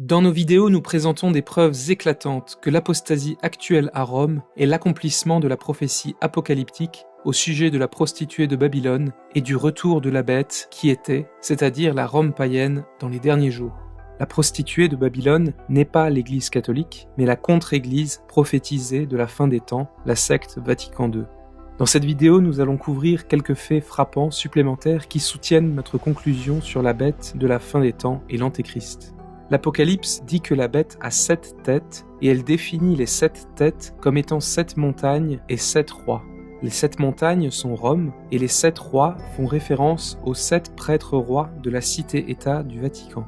Dans nos vidéos, nous présentons des preuves éclatantes que l'apostasie actuelle à Rome est l'accomplissement de la prophétie apocalyptique au sujet de la prostituée de Babylone et du retour de la bête qui était, c'est-à-dire la Rome païenne, dans les derniers jours. La prostituée de Babylone n'est pas l'Église catholique, mais la contre-Église prophétisée de la fin des temps, la secte Vatican II. Dans cette vidéo, nous allons couvrir quelques faits frappants supplémentaires qui soutiennent notre conclusion sur la bête de la fin des temps et l'Antéchrist. L'Apocalypse dit que la bête a 7 têtes et elle définit les 7 têtes comme étant 7 montagnes et 7 rois. Les 7 montagnes sont Rome et les 7 rois font référence aux 7 prêtres rois de la cité-État du Vatican.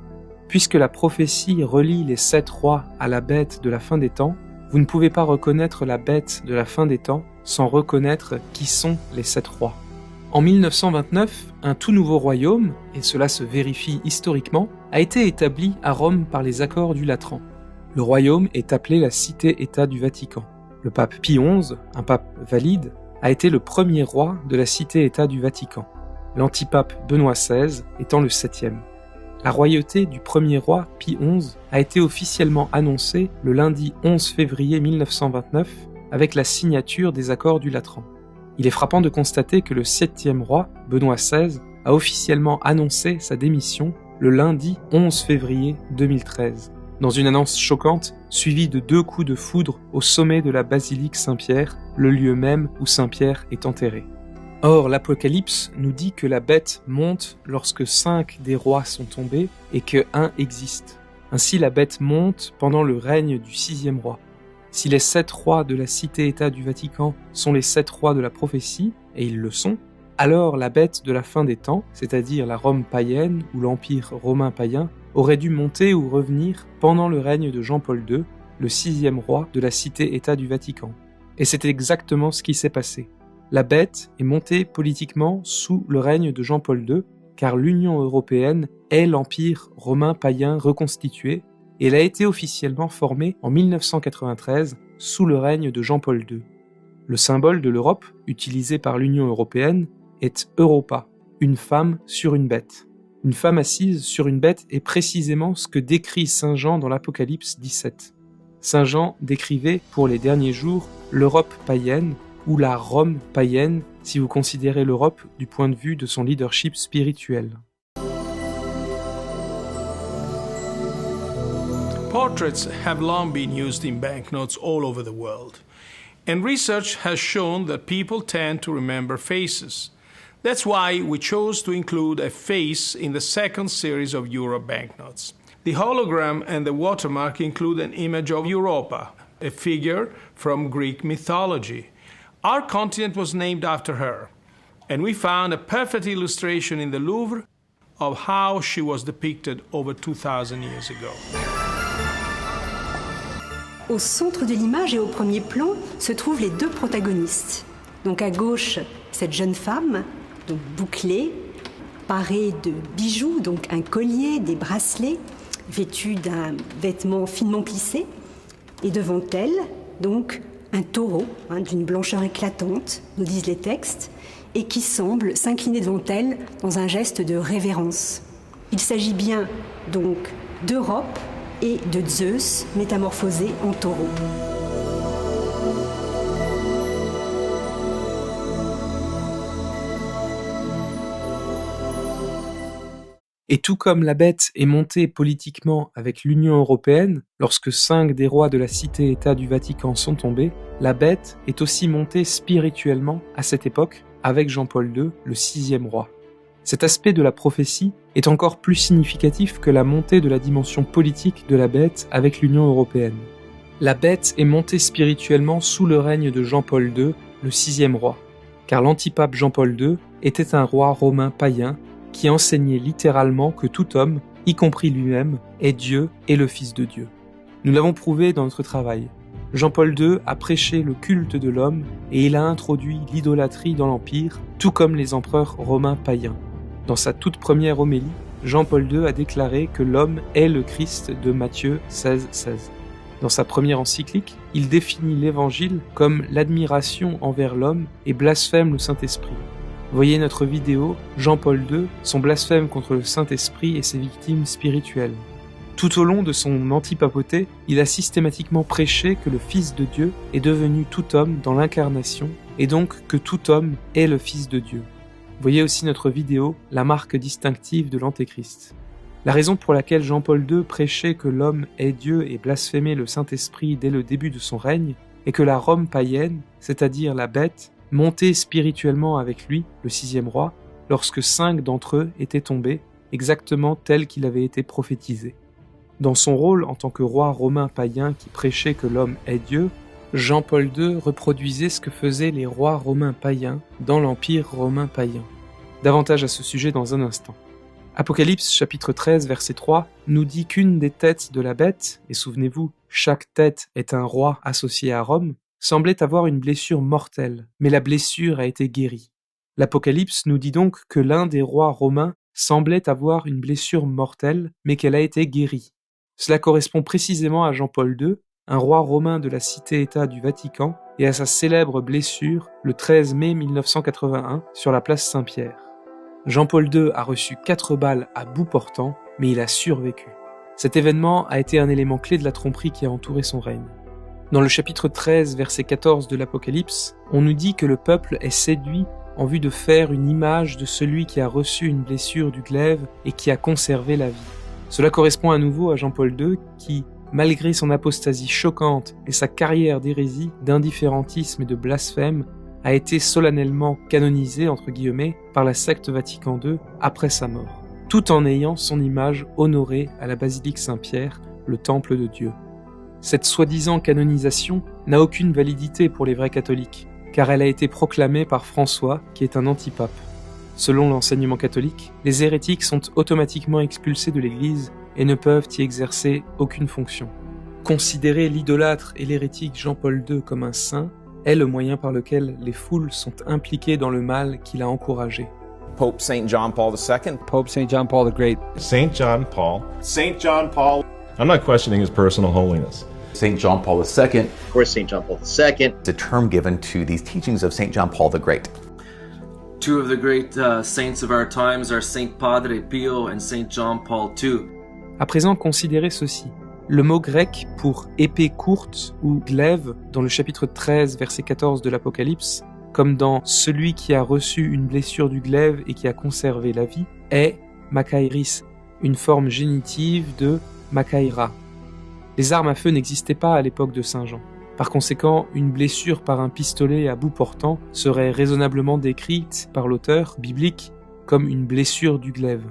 Puisque la prophétie relie les 7 rois à la bête de la fin des temps, vous ne pouvez pas reconnaître la bête de la fin des temps sans reconnaître qui sont les 7 rois. En 1929, un tout nouveau royaume, et cela se vérifie historiquement, a été établi à Rome par les accords du Latran. Le royaume est appelé la Cité-État du Vatican. Le pape Pie XI, un pape valide, a été le premier roi de la Cité-État du Vatican, l'antipape Benoît XVI étant le 7e. La royauté du premier roi Pie XI a été officiellement annoncée le lundi 11 février 1929 avec la signature des accords du Latran. Il est frappant de constater que le 7e roi, Benoît XVI, a officiellement annoncé sa démission le lundi 11 février 2013, dans une annonce choquante suivie de 2 coups de foudre au sommet de la basilique Saint-Pierre, le lieu même où Saint-Pierre est enterré. Or, l'Apocalypse nous dit que la bête monte lorsque 5 des rois sont tombés et que 1 existe. Ainsi, la bête monte pendant le règne du 6e roi. Si les 7 rois de la cité-État du Vatican sont les 7 rois de la prophétie, et ils le sont, alors la bête de la fin des temps, c'est-à-dire la Rome païenne ou l'Empire romain païen, aurait dû monter ou revenir pendant le règne de Jean-Paul II, le 6e roi de la cité-État du Vatican. Et c'est exactement ce qui s'est passé. La bête est montée politiquement sous le règne de Jean-Paul II, car l'Union européenne est l'Empire romain païen reconstitué, et elle a été officiellement formée en 1993 sous le règne de Jean-Paul II. Le symbole de l'Europe, utilisé par l'Union européenne, est Europa, une femme sur une bête. Une femme assise sur une bête est précisément ce que décrit Saint Jean dans l'Apocalypse 17. Saint Jean décrivait pour les derniers jours l'Europe païenne ou la Rome païenne si vous considérez l'Europe du point de vue de son leadership spirituel. Portraits have long been used in banknotes all over the world, and research has shown that people tend to remember faces. That's why we chose to include a face in the second series of Euro banknotes. The hologram and the watermark include an image of Europa, a figure from Greek mythology. Our continent was named after her, and we found a perfect illustration in the Louvre of how she was depicted over 2000 years ago. Au centre de l'image et au premier plan se trouvent les 2 protagonistes. Donc à gauche, cette jeune femme, donc bouclée, parée de bijoux, donc un collier, des bracelets, vêtue d'un vêtement finement plissé. Et devant elle, donc un taureau d'une blancheur éclatante, nous disent les textes, et qui semble s'incliner devant elle dans un geste de révérence. Il s'agit bien donc d'Europe et de Zeus métamorphosé en taureau. Et tout comme la bête est montée politiquement avec l'Union européenne, lorsque 5 des rois de la cité-État du Vatican sont tombés, la bête est aussi montée spirituellement à cette époque avec Jean-Paul II, le 6e roi. Cet aspect de la prophétie est encore plus significatif que la montée de la dimension politique de la bête avec l'Union européenne. La bête est montée spirituellement sous le règne de Jean-Paul II, le 6e roi, car l'antipape Jean-Paul II était un roi romain païen qui enseignait littéralement que tout homme, y compris lui-même, est Dieu et le Fils de Dieu. Nous l'avons prouvé dans notre travail. Jean-Paul II a prêché le culte de l'homme et il a introduit l'idolâtrie dans l'Empire, tout comme les empereurs romains païens. Dans sa toute première homélie, Jean-Paul II a déclaré que l'homme est le Christ de Matthieu 16,16. Dans sa première encyclique, il définit l'Évangile comme l'admiration envers l'homme et blasphème le Saint-Esprit. Voyez notre vidéo Jean-Paul II, son blasphème contre le Saint-Esprit et ses victimes spirituelles. Tout au long de son antipapauté, il a systématiquement prêché que le Fils de Dieu est devenu tout homme dans l'incarnation, et donc que tout homme est le Fils de Dieu. Voyez aussi notre vidéo « La marque distinctive de l'Antéchrist ». La raison pour laquelle Jean-Paul II prêchait que l'homme est Dieu et blasphémait le Saint-Esprit dès le début de son règne, est que la Rome païenne, c'est-à-dire la bête, montait spirituellement avec lui, le 6e roi, lorsque 5 d'entre eux étaient tombés, exactement tel qu'il avait été prophétisé. Dans son rôle en tant que roi romain païen qui prêchait que l'homme est Dieu, Jean-Paul II reproduisait ce que faisaient les rois romains païens dans l'Empire romain païen. Davantage à ce sujet dans un instant. Apocalypse chapitre 13 verset 3 nous dit qu'une des têtes de la bête, et souvenez-vous, chaque tête est un roi associé à Rome, semblait avoir une blessure mortelle, mais la blessure a été guérie. L'Apocalypse nous dit donc que l'un des rois romains semblait avoir une blessure mortelle, mais qu'elle a été guérie. Cela correspond précisément à Jean-Paul II, un roi romain de la cité-État du Vatican, et à sa célèbre blessure le 13 mai 1981 sur la place Saint-Pierre. Jean-Paul II a reçu 4 balles à bout portant, mais il a survécu. Cet événement a été un élément clé de la tromperie qui a entouré son règne. Dans le chapitre 13, verset 14 de l'Apocalypse, on nous dit que le peuple est séduit en vue de faire une image de celui qui a reçu une blessure du glaive et qui a conservé la vie. Cela correspond à nouveau à Jean-Paul II qui, malgré son apostasie choquante et sa carrière d'hérésie, d'indifférentisme et de blasphème, a été solennellement canonisé, entre guillemets, par la secte Vatican II après sa mort, tout en ayant son image honorée à la basilique Saint-Pierre, le temple de Dieu. Cette soi-disant canonisation n'a aucune validité pour les vrais catholiques, car elle a été proclamée par François, qui est un antipape. Selon l'enseignement catholique, les hérétiques sont automatiquement expulsés de l'Église et ne peuvent y exercer aucune fonction. Considérer l'idolâtre et l'hérétique Jean-Paul II comme un saint est le moyen par lequel les foules sont impliquées dans le mal qu'il a encouragé. Pope St. John Paul II. Pope St. John Paul the Great. St. John Paul. St. John Paul. I'm not questioning his personal holiness. St. John Paul II. Of course, St. John Paul II. It's a term given to these teachings of St. John Paul the Great. Two of the great saints of our times are Saint Padre Pio and Saint John Paul II. À présent, considérez ceci. Le mot grec pour épée courte ou glaive dans le chapitre 13, verset 14 de l'Apocalypse, comme dans celui qui a reçu une blessure du glaive et qui a conservé la vie, est makairis, une forme génitive de makaira. Les armes à feu n'existaient pas à l'époque de Saint Jean. Par conséquent, une blessure par un pistolet à bout portant serait raisonnablement décrite par l'auteur biblique comme une blessure du glaive.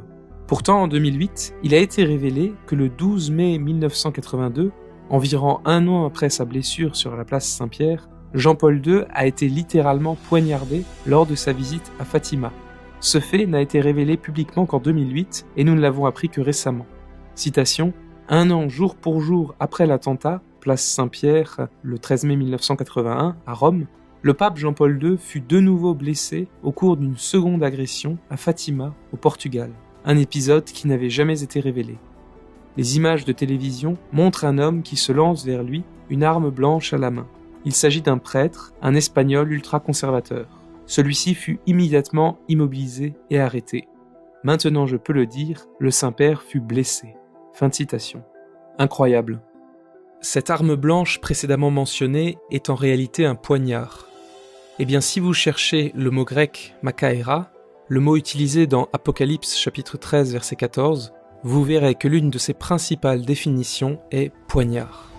Pourtant, en 2008, il a été révélé que le 12 mai 1982, environ un an après sa blessure sur la place Saint-Pierre, Jean-Paul II a été littéralement poignardé lors de sa visite à Fatima. Ce fait n'a été révélé publiquement qu'en 2008 et nous ne l'avons appris que récemment. Citation : « Un an jour pour jour après l'attentat, place Saint-Pierre, le 13 mai 1981, à Rome, le pape Jean-Paul II fut de nouveau blessé au cours d'une seconde agression à Fatima, au Portugal. Un épisode qui n'avait jamais été révélé. Les images de télévision montrent un homme qui se lance vers lui, une arme blanche à la main. Il s'agit d'un prêtre, un Espagnol ultra-conservateur. Celui-ci fut immédiatement immobilisé et arrêté. Maintenant je peux le dire, le Saint-Père fut blessé. » Fin de citation. Incroyable. Cette arme blanche précédemment mentionnée est en réalité un poignard. Eh bien, si vous cherchez le mot grec makaira, le mot utilisé dans Apocalypse chapitre 13 verset 14, vous verrez que l'une de ses principales définitions est poignard.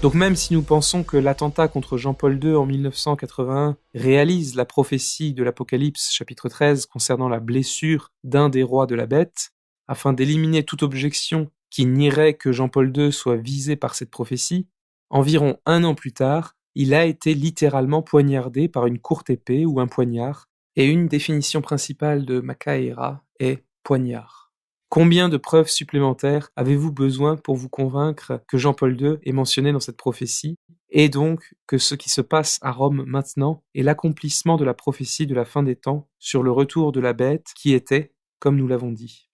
Donc même si nous pensons que l'attentat contre Jean-Paul II en 1981 réalise la prophétie de l'Apocalypse chapitre 13 concernant la blessure d'un des rois de la bête, afin d'éliminer toute objection qui nierait que Jean-Paul II soit visé par cette prophétie, environ un an plus tard, il a été littéralement poignardé par une courte épée ou un poignard, et une définition principale de makaira est poignard. Combien de preuves supplémentaires avez-vous besoin pour vous convaincre que Jean-Paul II est mentionné dans cette prophétie, et donc que ce qui se passe à Rome maintenant est l'accomplissement de la prophétie de la fin des temps sur le retour de la bête qui était, comme nous l'avons dit?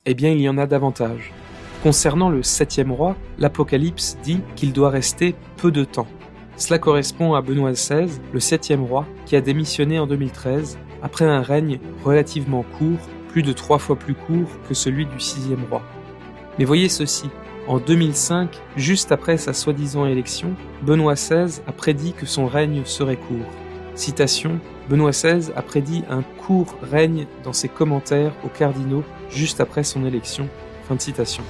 Eh bien, il y en a davantage. Concernant le 7e roi, l'Apocalypse dit qu'il doit rester peu de temps. Cela correspond à Benoît XVI, le 7e roi, qui a démissionné en 2013, après un règne relativement court, plus de 3 fois plus court que celui du 6e roi. Mais voyez ceci, En 2005, juste après sa soi-disant élection, Benoît XVI a prédit que son règne serait court. Citation, Benoît XVI a prédit un court règne dans ses commentaires aux cardinaux juste après son élection. Fin de citation.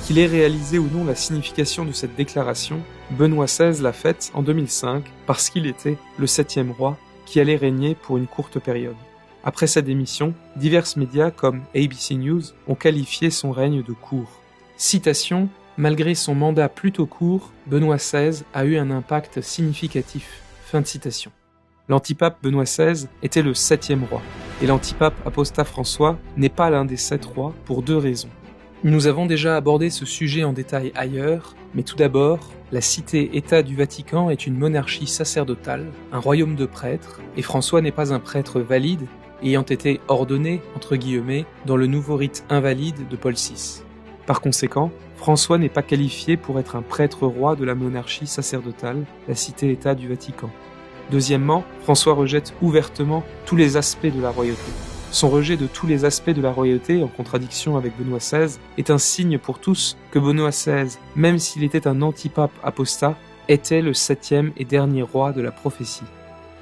Qu'il ait réalisé ou non la signification de cette déclaration, Benoît XVI l'a faite en 2005 parce qu'il était le 7e roi qui allait régner pour une courte période. Après sa démission, divers médias comme ABC News ont qualifié son règne de court. Citation, malgré son mandat plutôt court, Benoît XVI a eu un impact significatif. Fin de citation. L'antipape Benoît XVI était le 7e roi, et l'antipape apostat François n'est pas l'un des 7 rois pour 2 raisons. Nous avons déjà abordé ce sujet en détail ailleurs, mais tout d'abord, la cité-État du Vatican est une monarchie sacerdotale, un royaume de prêtres, et François n'est pas un prêtre valide, ayant été ordonné, entre guillemets, dans le nouveau rite invalide de Paul VI. Par conséquent, François n'est pas qualifié pour être un prêtre roi de la monarchie sacerdotale, la cité-État du Vatican. Deuxièmement, François rejette ouvertement tous les aspects de la royauté. Son rejet de tous les aspects de la royauté, en contradiction avec Benoît XVI, est un signe pour tous que Benoît XVI, même s'il était un antipape apostat, était le 7e et dernier roi de la prophétie.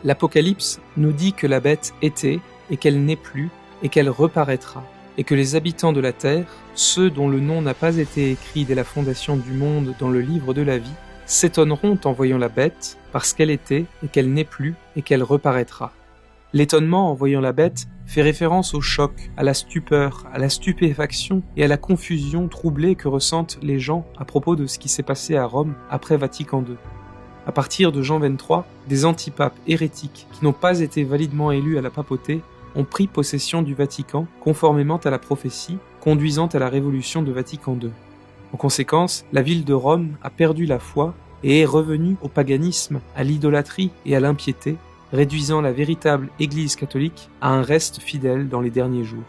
L'Apocalypse nous dit que la bête était, et qu'elle n'est plus, et qu'elle reparaîtra, et que les habitants de la terre, ceux dont le nom n'a pas été écrit dès la fondation du monde dans le livre de la vie, s'étonneront en voyant la bête, parce qu'elle était, et qu'elle n'est plus, et qu'elle reparaîtra. L'étonnement en voyant la bête fait référence au choc, à la stupeur, à la stupéfaction et à la confusion troublée que ressentent les gens à propos de ce qui s'est passé à Rome après Vatican II. À partir de Jean XXIII, des antipapes hérétiques qui n'ont pas été validement élus à la papauté ont pris possession du Vatican conformément à la prophétie conduisant à la révolution de Vatican II. En conséquence, la ville de Rome a perdu la foi et est revenue au paganisme, à l'idolâtrie et à l'impiété, réduisant la véritable Église catholique à un reste fidèle dans les derniers jours.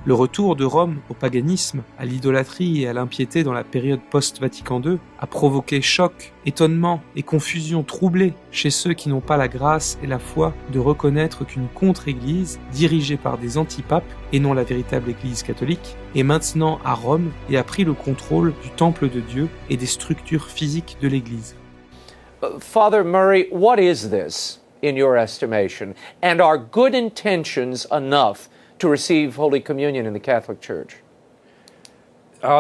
Le retour de Rome au paganisme, à l'idolâtrie et à l'impiété dans la période post-Vatican II a provoqué choc, étonnement et confusion troublée chez ceux qui n'ont pas la grâce et la foi de reconnaître qu'une contre-église, dirigée par des antipapes et non la véritable Église catholique, est maintenant à Rome et a pris le contrôle du temple de Dieu et des structures physiques de l'Église. Father Murray, what is this, in your estimation? And are good intentions enough to receive Holy Communion in the Catholic Church?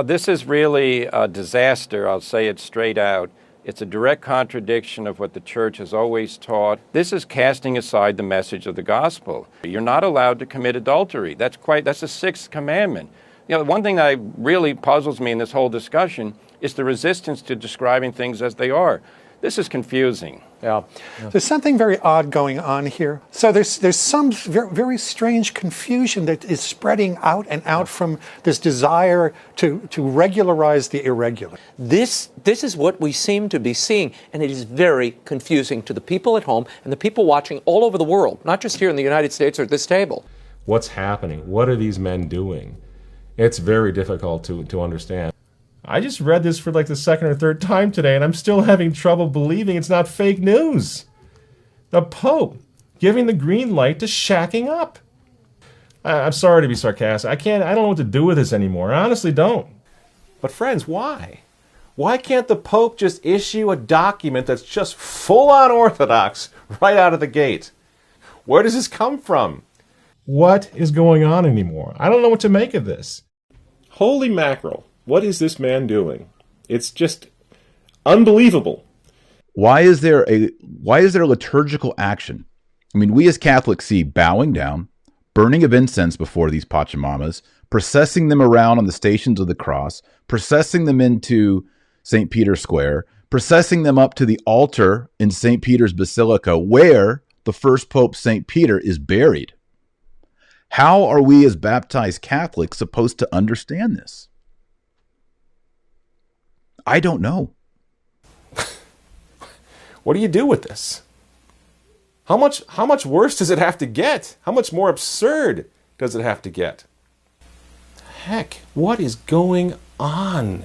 This is really a disaster, I'll say it straight out. It's a direct contradiction of what the Church has always taught. This is casting aside the message of the gospel. You're not allowed to commit adultery. That's the 6th commandment. You know, one thing that really puzzles me in this whole discussion is the resistance to describing things as they are. This is confusing. Yeah. There's something very odd going on here. So there's some very strange confusion that is spreading out and out from this desire to regularize the irregular. This is what we seem to be seeing, and it is very confusing to the people at home and the people watching all over the world, not just here in the United States or at this table. What's happening? What are these men doing? It's very difficult to understand. I just read this for like the 2nd or 3rd time today, and I'm still having trouble believing it's not fake news. The Pope giving the green light to shacking up. I'm sorry to be sarcastic. I don't know what to do with this anymore. I honestly don't. But friends, why? Why can't the Pope just issue a document that's just full-on orthodox right out of the gate? Where does this come from? What is going on anymore? I don't know what to make of this. Holy mackerel. What is this man doing? It's just unbelievable. Why is there liturgical action? I mean, we as Catholics see bowing down, burning of incense before these Pachamamas, processing them around on the Stations of the Cross, processing them into St. Peter's Square, processing them up to the altar in St. Peter's Basilica, where the first Pope, St. Peter, is buried. How are we as baptized Catholics supposed to understand this? I don't know. What do you do with this? How much worse does it have to get? How much more absurd does it have to get? Heck, what is going on?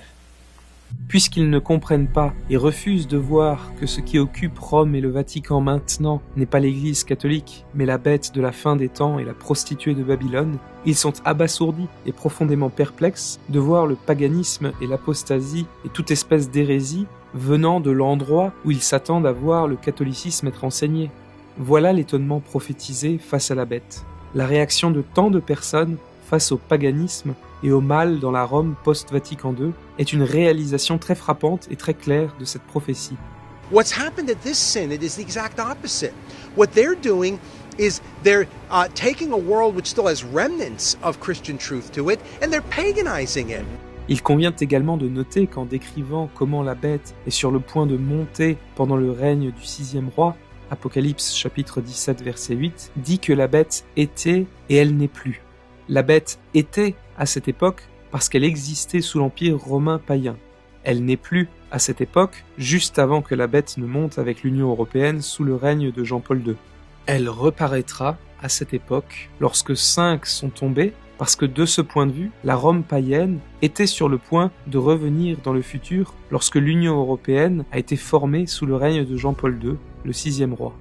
Puisqu'ils ne comprennent pas et refusent de voir que ce qui occupe Rome et le Vatican maintenant n'est pas l'Église catholique, mais la bête de la fin des temps et la prostituée de Babylone, ils sont abasourdis et profondément perplexes de voir le paganisme et l'apostasie et toute espèce d'hérésie venant de l'endroit où ils s'attendent à voir le catholicisme être enseigné. Voilà l'étonnement prophétisé face à la bête. La réaction de tant de personnes face au paganisme et au mal dans la Rome post-Vatican II est une réalisation très frappante et très claire de cette prophétie. What's happened at this synod is the exact opposite. What they're doing is they're taking a world which still has remnants of Christian truth to it, and they're paganizing it. Il convient également de noter qu'en décrivant comment la bête est sur le point de monter pendant le règne du sixième roi, Apocalypse chapitre 17 verset 8, dit que la bête était et elle n'est plus. La bête était à cette époque parce qu'elle existait sous l'Empire romain païen. Elle n'est plus à cette époque, juste avant que la bête ne monte avec l'Union européenne sous le règne de Jean-Paul II. Elle reparaîtra à cette époque lorsque 5 sont tombés, parce que de ce point de vue, la Rome païenne était sur le point de revenir dans le futur lorsque l'Union européenne a été formée sous le règne de Jean-Paul II, le sixième roi.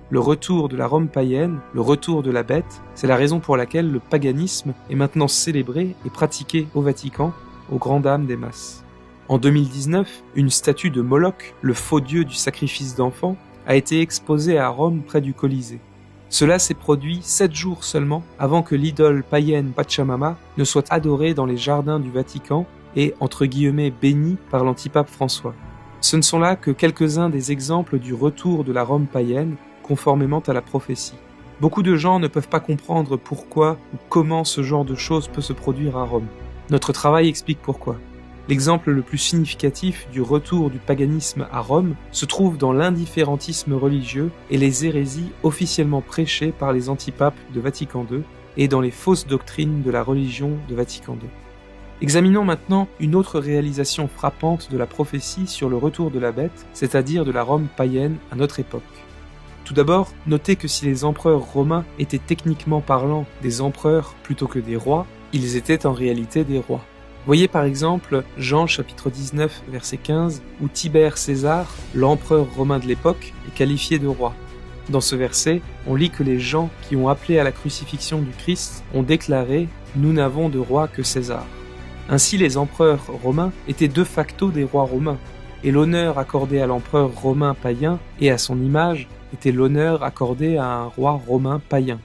Le retour de la Rome païenne, le retour de la bête, c'est la raison pour laquelle le paganisme est maintenant célébré et pratiqué au Vatican, aux grandes dames des masses. En 2019, une statue de Moloch, le faux dieu du sacrifice d'enfants, a été exposée à Rome près du Colisée. Cela s'est produit 7 jours seulement avant que l'idole païenne Pachamama ne soit adorée dans les jardins du Vatican et, entre guillemets, bénie par l'antipape François. Ce ne sont là que quelques-uns des exemples du retour de la Rome païenne, conformément à la prophétie. Beaucoup de gens ne peuvent pas comprendre pourquoi ou comment ce genre de choses peut se produire à Rome. Notre travail explique pourquoi. L'exemple le plus significatif du retour du paganisme à Rome se trouve dans l'indifférentisme religieux et les hérésies officiellement prêchées par les antipapes de Vatican II et dans les fausses doctrines de la religion de Vatican II. Examinons maintenant une autre réalisation frappante de la prophétie sur le retour de la bête, c'est-à-dire de la Rome païenne à notre époque. Tout d'abord, notez que si les empereurs romains étaient techniquement parlant des empereurs plutôt que des rois, ils étaient en réalité des rois. Voyez par exemple Jean chapitre 19 verset 15 où Tibère César, l'empereur romain de l'époque, est qualifié de roi. Dans ce verset, on lit que les gens qui ont appelé à la crucifixion du Christ ont déclaré « Nous n'avons de roi que César ». Ainsi les empereurs romains étaient de facto des rois romains, et l'honneur accordé à l'empereur romain païen et à son image était l'honneur accordé à un roi romain païen.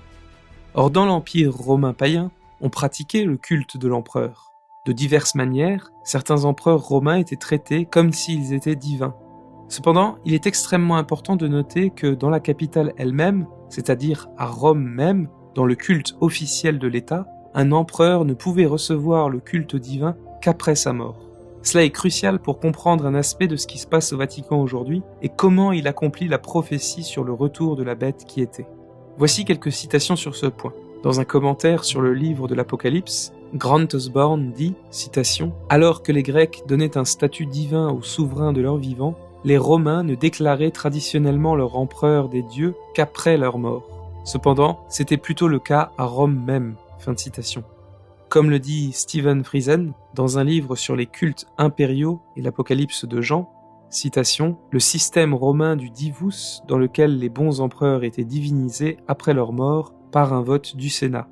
Or dans l'empire romain païen, on pratiquait le culte de l'empereur. De diverses manières, certains empereurs romains étaient traités comme s'ils étaient divins. Cependant, il est extrêmement important de noter que dans la capitale elle-même, c'est-à-dire à Rome même, dans le culte officiel de l'État, un empereur ne pouvait recevoir le culte divin qu'après sa mort. Cela est crucial pour comprendre un aspect de ce qui se passe au Vatican aujourd'hui et comment il accomplit la prophétie sur le retour de la bête qui était. Voici quelques citations sur ce point. Dans un commentaire sur le livre de l'Apocalypse, Grant Osborne dit, citation, « Alors que les Grecs donnaient un statut divin aux souverains de leur vivant, les Romains ne déclaraient traditionnellement leur empereur des dieux qu'après leur mort. Cependant, c'était plutôt le cas à Rome même. » Fin de citation. Comme le dit Stephen Friesen dans un livre sur les cultes impériaux et l'Apocalypse de Jean, citation, « Le système romain du divus dans lequel les bons empereurs étaient divinisés après leur mort par un vote du Sénat. »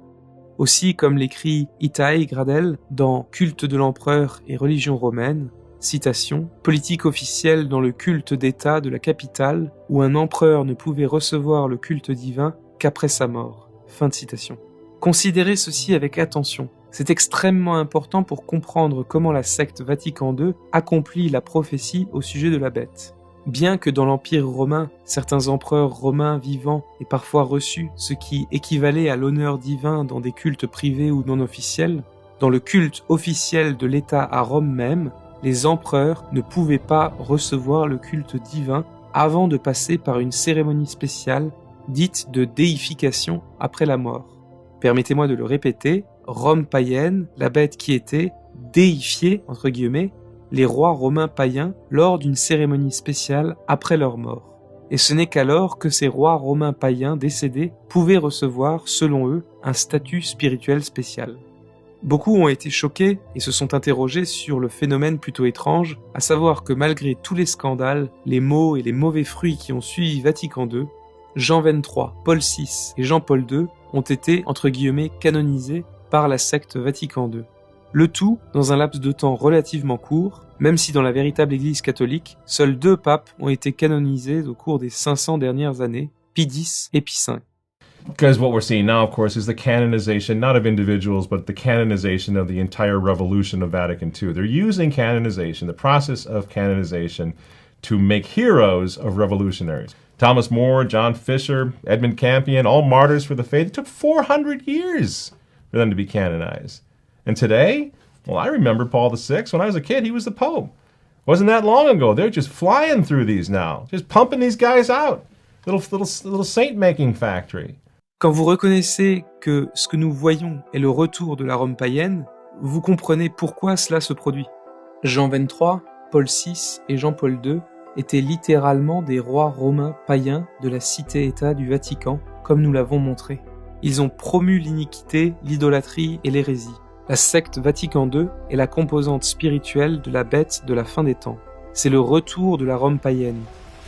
Aussi, comme l'écrit Itai Gradel dans Culte de l'empereur et religion romaine, citation, « Politique officielle dans le culte d'État de la capitale où un empereur ne pouvait recevoir le culte divin qu'après sa mort. » Fin de citation. Considérez ceci avec attention. C'est extrêmement important pour comprendre comment la secte Vatican II accomplit la prophétie au sujet de la bête. Bien que dans l'Empire romain, certains empereurs romains vivants aient parfois reçu ce qui équivalait à l'honneur divin dans des cultes privés ou non officiels, dans le culte officiel de l'État à Rome même, les empereurs ne pouvaient pas recevoir le culte divin avant de passer par une cérémonie spéciale dite de déification après la mort. Permettez-moi de le répéter, Rome païenne, la bête qui était, déifiait, entre guillemets, les rois romains païens lors d'une cérémonie spéciale après leur mort. Et ce n'est qu'alors que ces rois romains païens décédés pouvaient recevoir, selon eux, un statut spirituel spécial. Beaucoup ont été choqués et se sont interrogés sur le phénomène plutôt étrange, à savoir que malgré tous les scandales, les maux et les mauvais fruits qui ont suivi Vatican II, Jean XXIII, Paul VI et Jean-Paul II ont été, entre guillemets, canonisés par la secte Vatican II. Le tout dans un laps de temps relativement court, même si dans la véritable Église catholique, seuls 2 papes ont été canonisés au cours des 500 dernières années, Pie X et Pie V. Because what we're seeing now, of course, is the canonization, not of individuals, but the canonization of the entire revolution of Vatican II. They're using canonization, the process of canonization, to make heroes of revolutionaries. Thomas More, John Fisher, Edmund Campion, all martyrs for the faith. It took 400 years for them to be canonized. And today, well, I remember Paul VI. When I was a kid, he was the Pope. Wasn't that long ago. They're just flying through these now, just pumping these guys out. Little saint-making factory. Quand vous reconnaissez que ce que nous voyons est le retour de la Rome païenne, vous comprenez pourquoi cela se produit. Jean XXIII, Paul VI et Jean-Paul II étaient littéralement des rois romains païens de la cité-État du Vatican, comme nous l'avons montré. Ils ont promu l'iniquité, l'idolâtrie et l'hérésie. La secte Vatican II est la composante spirituelle de la bête de la fin des temps. C'est le retour de la Rome païenne.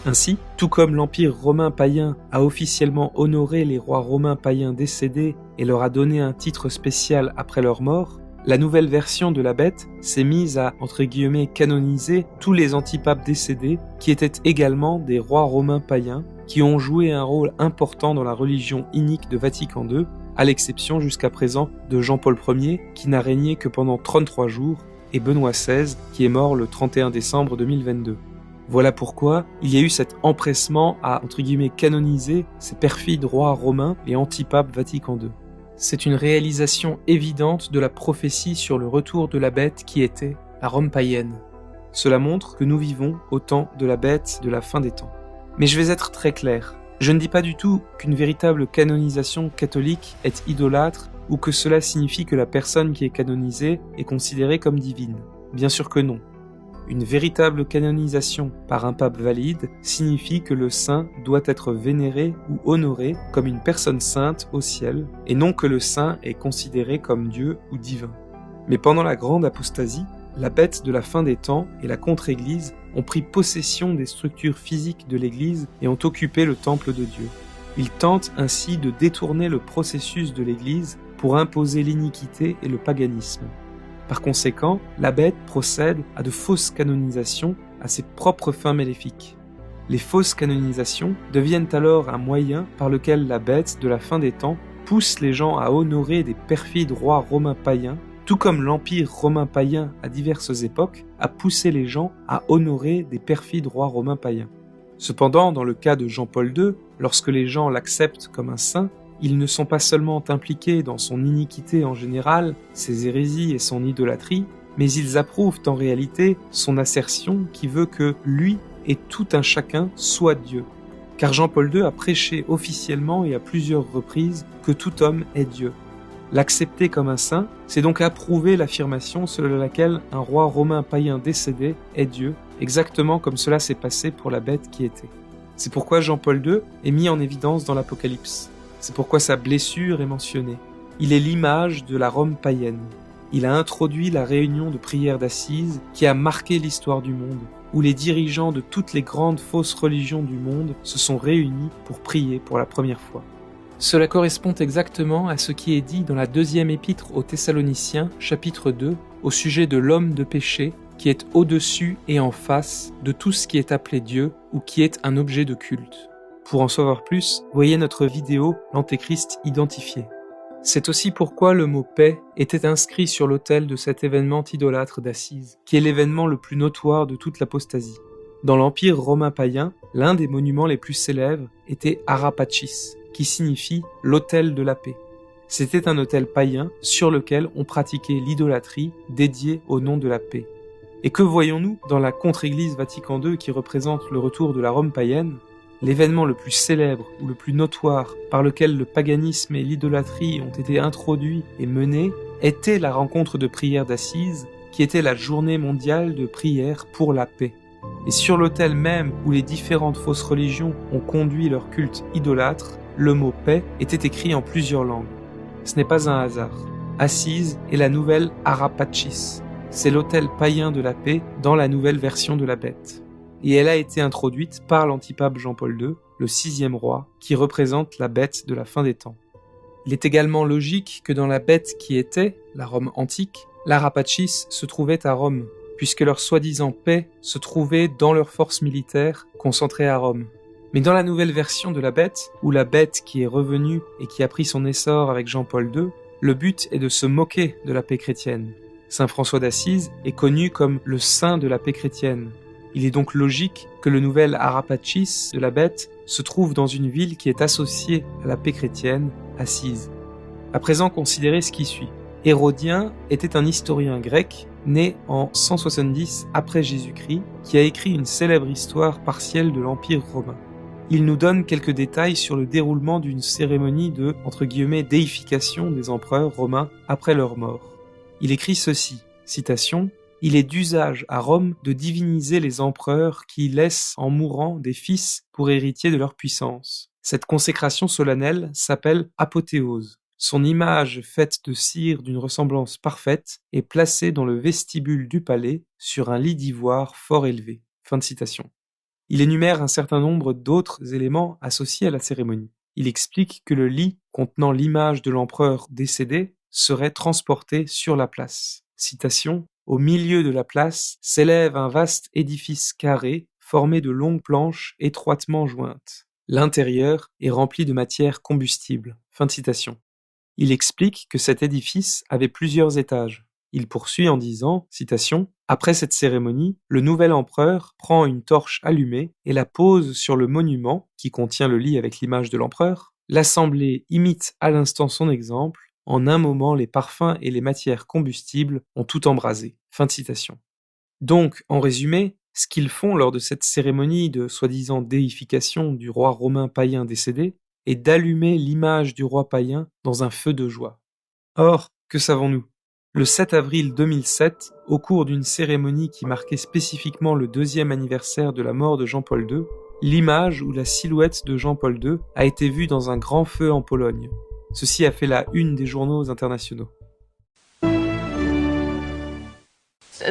Ainsi, tout comme l'Empire romain païen a officiellement honoré les rois romains païens décédés et leur a donné un titre spécial après leur mort, la nouvelle version de la bête s'est mise à, entre guillemets, canoniser tous les antipapes décédés qui étaient également des rois romains païens qui ont joué un rôle important dans la religion inique de Vatican II, à l'exception jusqu'à présent de Jean-Paul Ier qui n'a régné que pendant 33 jours et Benoît XVI qui est mort le 31 décembre 2022. Voilà pourquoi il y a eu cet empressement à, entre guillemets, canoniser ces perfides rois romains et antipapes Vatican II. C'est une réalisation évidente de la prophétie sur le retour de la bête qui était la Rome païenne. Cela montre que nous vivons au temps de la bête de la fin des temps. Mais je vais être très clair. Je ne dis pas du tout qu'une véritable canonisation catholique est idolâtre ou que cela signifie que la personne qui est canonisée est considérée comme divine. Bien sûr que non. Une véritable canonisation par un pape valide signifie que le saint doit être vénéré ou honoré comme une personne sainte au ciel, et non que le saint est considéré comme Dieu ou divin. Mais pendant la grande apostasie, la bête de la fin des temps et la contre-église ont pris possession des structures physiques de l'église et ont occupé le temple de Dieu. Ils tentent ainsi de détourner le processus de l'église pour imposer l'iniquité et le paganisme. Par conséquent, la bête procède à de fausses canonisations à ses propres fins maléfiques. Les fausses canonisations deviennent alors un moyen par lequel la bête de la fin des temps pousse les gens à honorer des perfides rois romains païens, tout comme l'Empire romain païen à diverses époques a poussé les gens à honorer des perfides rois romains païens. Cependant, dans le cas de Jean-Paul II, lorsque les gens l'acceptent comme un saint, ils ne sont pas seulement impliqués dans son iniquité en général, ses hérésies et son idolâtrie, mais ils approuvent en réalité son assertion qui veut que lui et tout un chacun soit Dieu. Car Jean-Paul II a prêché officiellement et à plusieurs reprises que tout homme est Dieu. L'accepter comme un saint, c'est donc approuver l'affirmation selon laquelle un roi romain païen décédé est Dieu, exactement comme cela s'est passé pour la bête qui était. C'est pourquoi Jean-Paul II est mis en évidence dans l'Apocalypse. C'est pourquoi sa blessure est mentionnée. Il est l'image de la Rome païenne. Il a introduit la réunion de prière d'assises qui a marqué l'histoire du monde, où les dirigeants de toutes les grandes fausses religions du monde se sont réunis pour prier pour la première fois. Cela correspond exactement à ce qui est dit dans la deuxième épître aux Thessaloniciens, chapitre 2, au sujet de l'homme de péché qui est au-dessus et en face de tout ce qui est appelé Dieu ou qui est un objet de culte. Pour en savoir plus, voyez notre vidéo « L'Antéchrist identifié ». C'est aussi pourquoi le mot « paix » était inscrit sur l'autel de cet événement idolâtre d'Assise, qui est l'événement le plus notoire de toute l'apostasie. Dans l'Empire romain païen, l'un des monuments les plus célèbres était Ara Pacis, qui signifie « l'autel de la paix ». C'était un autel païen sur lequel on pratiquait l'idolâtrie dédiée au nom de la paix. Et que voyons-nous dans la contre-église Vatican II qui représente le retour de la Rome païenne ? L'événement le plus célèbre ou le plus notoire par lequel le paganisme et l'idolâtrie ont été introduits et menés était la rencontre de prière d'Assise, qui était la journée mondiale de prière pour la paix. Et sur l'autel même où les différentes fausses religions ont conduit leur culte idolâtre, le mot paix était écrit en plusieurs langues. Ce n'est pas un hasard. Assise est la nouvelle Arapachis. C'est l'autel païen de la paix dans la nouvelle version de la bête. Et elle a été introduite par l'antipape Jean-Paul II, le 6e roi, qui représente la bête de la fin des temps. Il est également logique que dans la bête qui était, la Rome antique, l'Arapachis se trouvait à Rome, puisque leur soi-disant paix se trouvait dans leurs forces militaires concentrées à Rome. Mais dans la nouvelle version de la bête, ou la bête qui est revenue et qui a pris son essor avec Jean-Paul II, le but est de se moquer de la paix chrétienne. Saint François d'Assise est connu comme le saint de la paix chrétienne. Il est donc logique que le nouvel Arapachis de la bête se trouve dans une ville qui est associée à la paix chrétienne, Assise. À présent, considérez ce qui suit. Hérodien était un historien grec né en 170 après Jésus-Christ qui a écrit une célèbre histoire partielle de l'Empire romain. Il nous donne quelques détails sur le déroulement d'une cérémonie de, entre guillemets, déification des empereurs romains après leur mort. Il écrit ceci, citation, « Il est d'usage à Rome de diviniser les empereurs qui laissent en mourant des fils pour héritiers de leur puissance. Cette consécration solennelle s'appelle apothéose. Son image faite de cire d'une ressemblance parfaite est placée dans le vestibule du palais sur un lit d'ivoire fort élevé. » Fin de citation. Il énumère un certain nombre d'autres éléments associés à la cérémonie. Il explique que le lit contenant l'image de l'empereur décédé serait transporté sur la place. Citation, « Au milieu de la place s'élève un vaste édifice carré formé de longues planches étroitement jointes. L'intérieur est rempli de matière combustible. » Fin de citation. Il explique que cet édifice avait plusieurs étages. Il poursuit en disant, citation, « Après cette cérémonie, le nouvel empereur prend une torche allumée et la pose sur le monument qui contient le lit avec l'image de l'empereur. L'assemblée imite à l'instant son exemple. En un moment, les parfums et les matières combustibles ont tout embrasé. » Fin de citation. Donc, en résumé, ce qu'ils font lors de cette cérémonie de soi-disant déification du roi romain païen décédé est d'allumer l'image du roi païen dans un feu de joie. Or, que savons-nous ? Le 7 avril 2007, au cours d'une cérémonie qui marquait spécifiquement le 2e anniversaire de la mort de Jean-Paul II, l'image ou la silhouette de Jean-Paul II a été vue dans un grand feu en Pologne. Ceci a fait la une des journaux internationaux.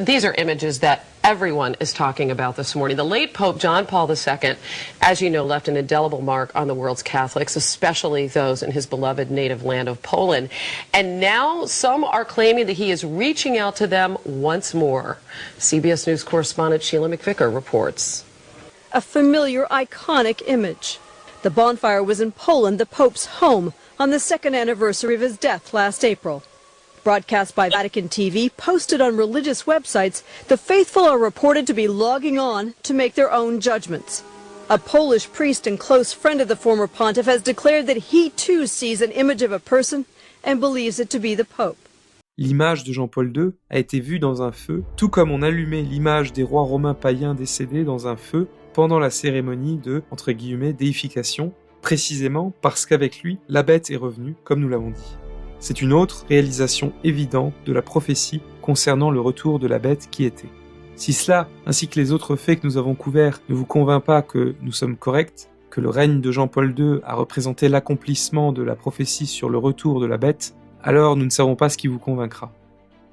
These are images that everyone is talking about this morning. The late Pope John Paul II, as you know, left an indelible mark on the world's Catholics, especially those in his beloved native land of Poland. And now some are claiming that he is reaching out to them once more. CBS News correspondent Sheila McVicker reports. A familiar, iconic image. The bonfire was in Poland, the Pope's home, on the 2nd anniversary of his death last April. Broadcast by Vatican TV, posted on religious websites, the faithful are reported to be logging on to make their own judgments. A Polish priest and close friend of the former pontiff has declared that he too sees an image of a person and believes it to be the Pope. L'image de Jean-Paul II a été vue dans un feu, tout comme on allumait l'image des rois romains païens décédés dans un feu pendant la cérémonie de, entre guillemets, déification, précisément parce qu'avec lui, la bête est revenue, comme nous l'avons dit. C'est une autre réalisation évidente de la prophétie concernant le retour de la bête qui était. Si cela, ainsi que les autres faits que nous avons couverts, ne vous convainc pas que nous sommes corrects, que le règne de Jean-Paul II a représenté l'accomplissement de la prophétie sur le retour de la bête, alors nous ne savons pas ce qui vous convaincra.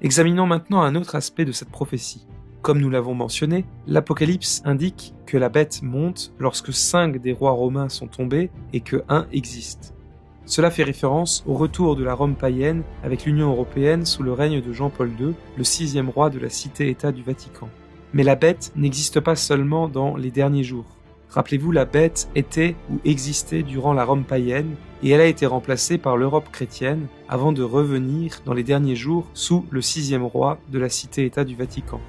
Examinons maintenant un autre aspect de cette prophétie. Comme nous l'avons mentionné, l'Apocalypse indique que la bête monte lorsque 5 des rois romains sont tombés et que 1 existe. Cela fait référence au retour de la Rome païenne avec l'Union européenne sous le règne de Jean-Paul II, le 6e roi de la cité-État du Vatican. Mais la bête n'existe pas seulement dans les derniers jours. Rappelez-vous, la bête était ou existait durant la Rome païenne et elle a été remplacée par l'Europe chrétienne avant de revenir dans les derniers jours sous le 6e roi de la cité-État du Vatican.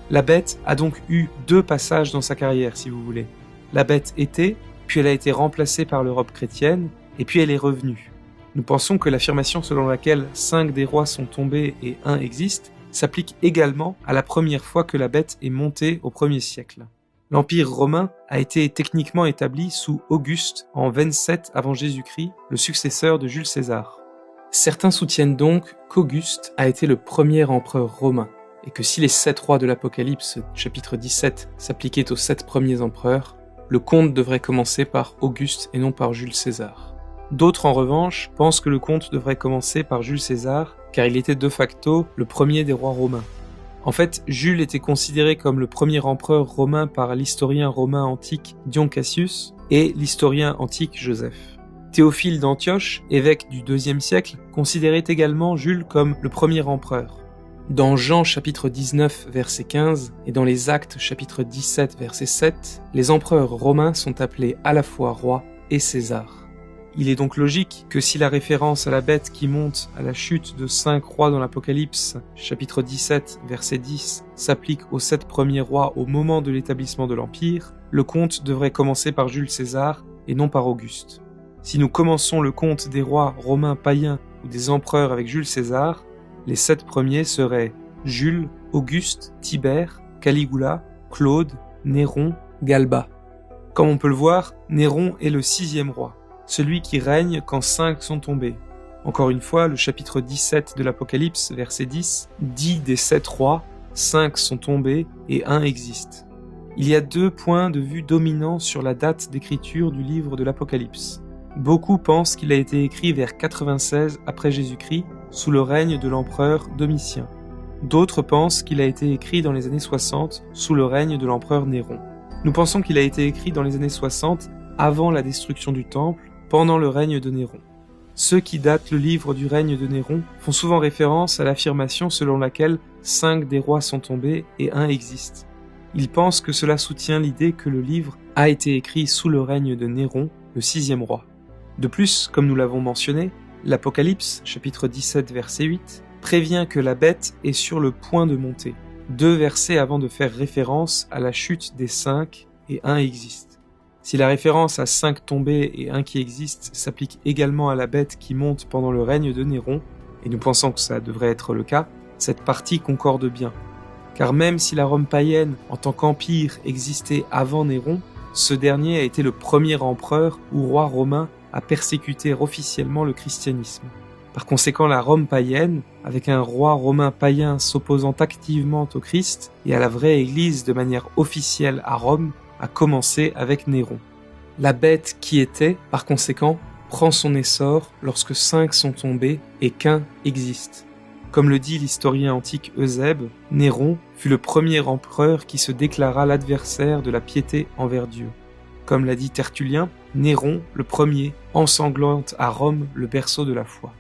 La bête a donc eu 2 passages dans sa carrière, si vous voulez. La bête était, puis elle a été remplacée par l'Europe chrétienne, et puis elle est revenue. Nous pensons que l'affirmation selon laquelle 5 des rois sont tombés et 1 existe s'applique également à la première fois que la bête est montée au 1er siècle. L'Empire romain a été techniquement établi sous Auguste en 27 avant Jésus-Christ, le successeur de Jules César. Certains soutiennent donc qu'Auguste a été le premier empereur romain, et que si les 7 rois de l'Apocalypse, chapitre 17, s'appliquaient aux 7 premiers empereurs, le conte devrait commencer par Auguste et non par Jules César. D'autres, en revanche, pensent que le conte devrait commencer par Jules César car il était de facto le premier des rois romains. En fait, Jules était considéré comme le premier empereur romain par l'historien romain antique Dion Cassius et l'historien antique Joseph. Théophile d'Antioche, évêque du IIe siècle, considérait également Jules comme le premier empereur. Dans Jean chapitre 19 verset 15 et dans les Actes chapitre 17 verset 7, les empereurs romains sont appelés à la fois rois et César. Il est donc logique que si la référence à la bête qui monte à la chute de 5 rois dans l'Apocalypse chapitre 17 verset 10 s'applique aux 7 premiers rois au moment de l'établissement de l'Empire, le conte devrait commencer par Jules César et non par Auguste. Si nous commençons le conte des rois romains païens ou des empereurs avec Jules César, les 7 premiers seraient Jules, Auguste, Tibère, Caligula, Claude, Néron, Galba. Comme on peut le voir, Néron est le 6e roi, celui qui règne quand 5 sont tombés. Encore une fois, le chapitre 17 de l'Apocalypse, verset 10, dit des 7 rois, 5 sont tombés et 1 existe. Il y a 2 points de vue dominants sur la date d'écriture du livre de l'Apocalypse. Beaucoup pensent qu'il a été écrit vers 96 après Jésus-Christ, sous le règne de l'empereur Domitien. D'autres pensent qu'il a été écrit dans les années 60, sous le règne de l'empereur Néron. Nous pensons qu'il a été écrit dans les années 60, avant la destruction du temple, pendant le règne de Néron. Ceux qui datent le livre du règne de Néron font souvent référence à l'affirmation selon laquelle 5 des rois sont tombés et 1 existe. Ils pensent que cela soutient l'idée que le livre a été écrit sous le règne de Néron, le 6e roi. De plus, comme nous l'avons mentionné, l'Apocalypse, chapitre 17, verset 8, prévient que la bête est sur le point de monter, 2 versets avant de faire référence à la chute des 5 et 1 existe. Si la référence à 5 tombés et 1 qui existe s'applique également à la bête qui monte pendant le règne de Néron, et nous pensons que ça devrait être le cas, cette partie concorde bien. Car même si la Rome païenne, en tant qu'empire, existait avant Néron, ce dernier a été le premier empereur ou roi romain à persécuter officiellement le christianisme. Par conséquent, la Rome païenne, avec un roi romain païen s'opposant activement au Christ et à la vraie Église de manière officielle à Rome, a commencé avec Néron. La bête qui était, par conséquent, prend son essor lorsque 5 sont tombés et qu'un existe. Comme le dit l'historien antique Eusèbe, Néron fut le premier empereur qui se déclara l'adversaire de la piété envers Dieu. Comme l'a dit Tertullien, Néron, le premier, ensanglante à Rome le berceau de la foi.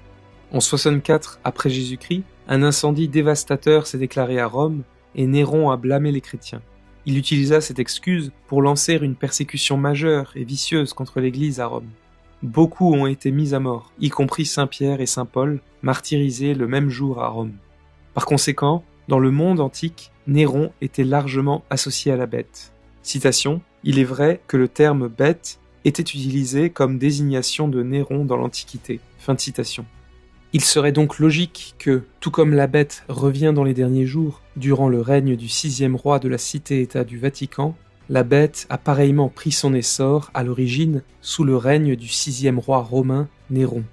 En 64 après Jésus-Christ, un incendie dévastateur s'est déclaré à Rome et Néron a blâmé les chrétiens. Il utilisa cette excuse pour lancer une persécution majeure et vicieuse contre l'Église à Rome. Beaucoup ont été mis à mort, y compris Saint Pierre et Saint Paul, martyrisés le même jour à Rome. Par conséquent, dans le monde antique, Néron était largement associé à la bête. Citation, « Il est vrai que le terme « bête » était utilisé comme désignation de Néron dans l'Antiquité. » Fin de citation. Il serait donc logique que, tout comme la bête revient dans les derniers jours, durant le règne du 6e roi de la Cité-État du Vatican, la bête a pareillement pris son essor, à l'origine, sous le règne du 6e roi romain, Néron.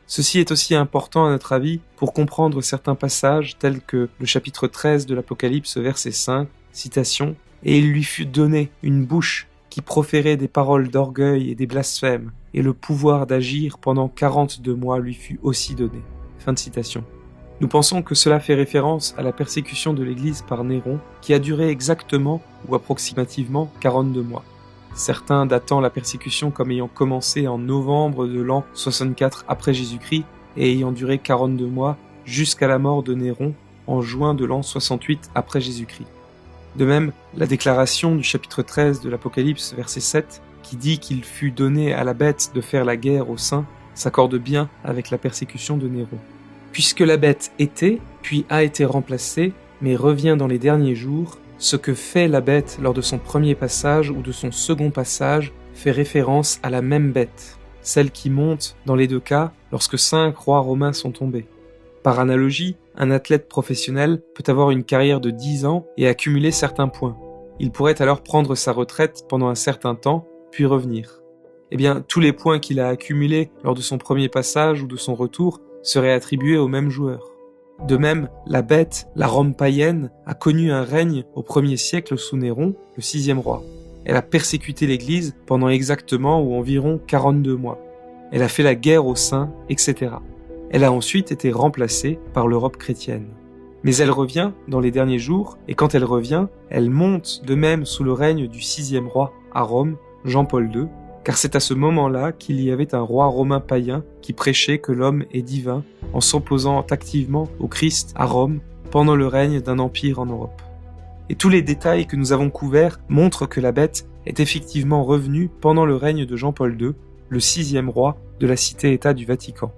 Ceci est aussi important à notre avis pour comprendre certains passages tels que le chapitre 13 de l'Apocalypse, verset 5, citation, « Et il lui fut donné une bouche qui proférait des paroles d'orgueil et des blasphèmes, et le pouvoir d'agir pendant 42 mois lui fut aussi donné. » Fin de citation. Nous pensons que cela fait référence à la persécution de l'Église par Néron, qui a duré exactement ou approximativement 42 mois. Certains datant la persécution comme ayant commencé en novembre de l'an 64 après Jésus-Christ et ayant duré 42 mois jusqu'à la mort de Néron en juin de l'an 68 après Jésus-Christ. De même, la déclaration du chapitre 13 de l'Apocalypse, verset 7, qui dit qu'il fut donné à la bête de faire la guerre aux saints, s'accorde bien avec la persécution de Néron. Puisque la bête était, puis a été remplacée, mais revient dans les derniers jours, ce que fait la bête lors de son premier passage ou de son second passage fait référence à la même bête, celle qui monte dans les 2 cas lorsque 5 rois romains sont tombés. Par analogie, un athlète professionnel peut avoir une carrière de 10 ans et accumuler certains points. Il pourrait alors prendre sa retraite pendant un certain temps, puis revenir. Eh bien, tous les points qu'il a accumulés lors de son premier passage ou de son retour seraient attribués au même joueur. De même, la bête, la Rome païenne, a connu un règne au 1er siècle sous Néron, le 6e roi. Elle a persécuté l'Église pendant exactement ou environ 42 mois. Elle a fait la guerre aux saints, etc. Elle a ensuite été remplacée par l'Europe chrétienne. Mais elle revient dans les derniers jours, et quand elle revient, elle monte de même sous le règne du 6e roi à Rome, Jean-Paul II, car c'est à ce moment-là qu'il y avait un roi romain païen qui prêchait que l'homme est divin en s'opposant activement au Christ à Rome pendant le règne d'un empire en Europe. Et tous les détails que nous avons couverts montrent que la bête est effectivement revenue pendant le règne de Jean-Paul II, le 6e roi de la cité-État du Vatican.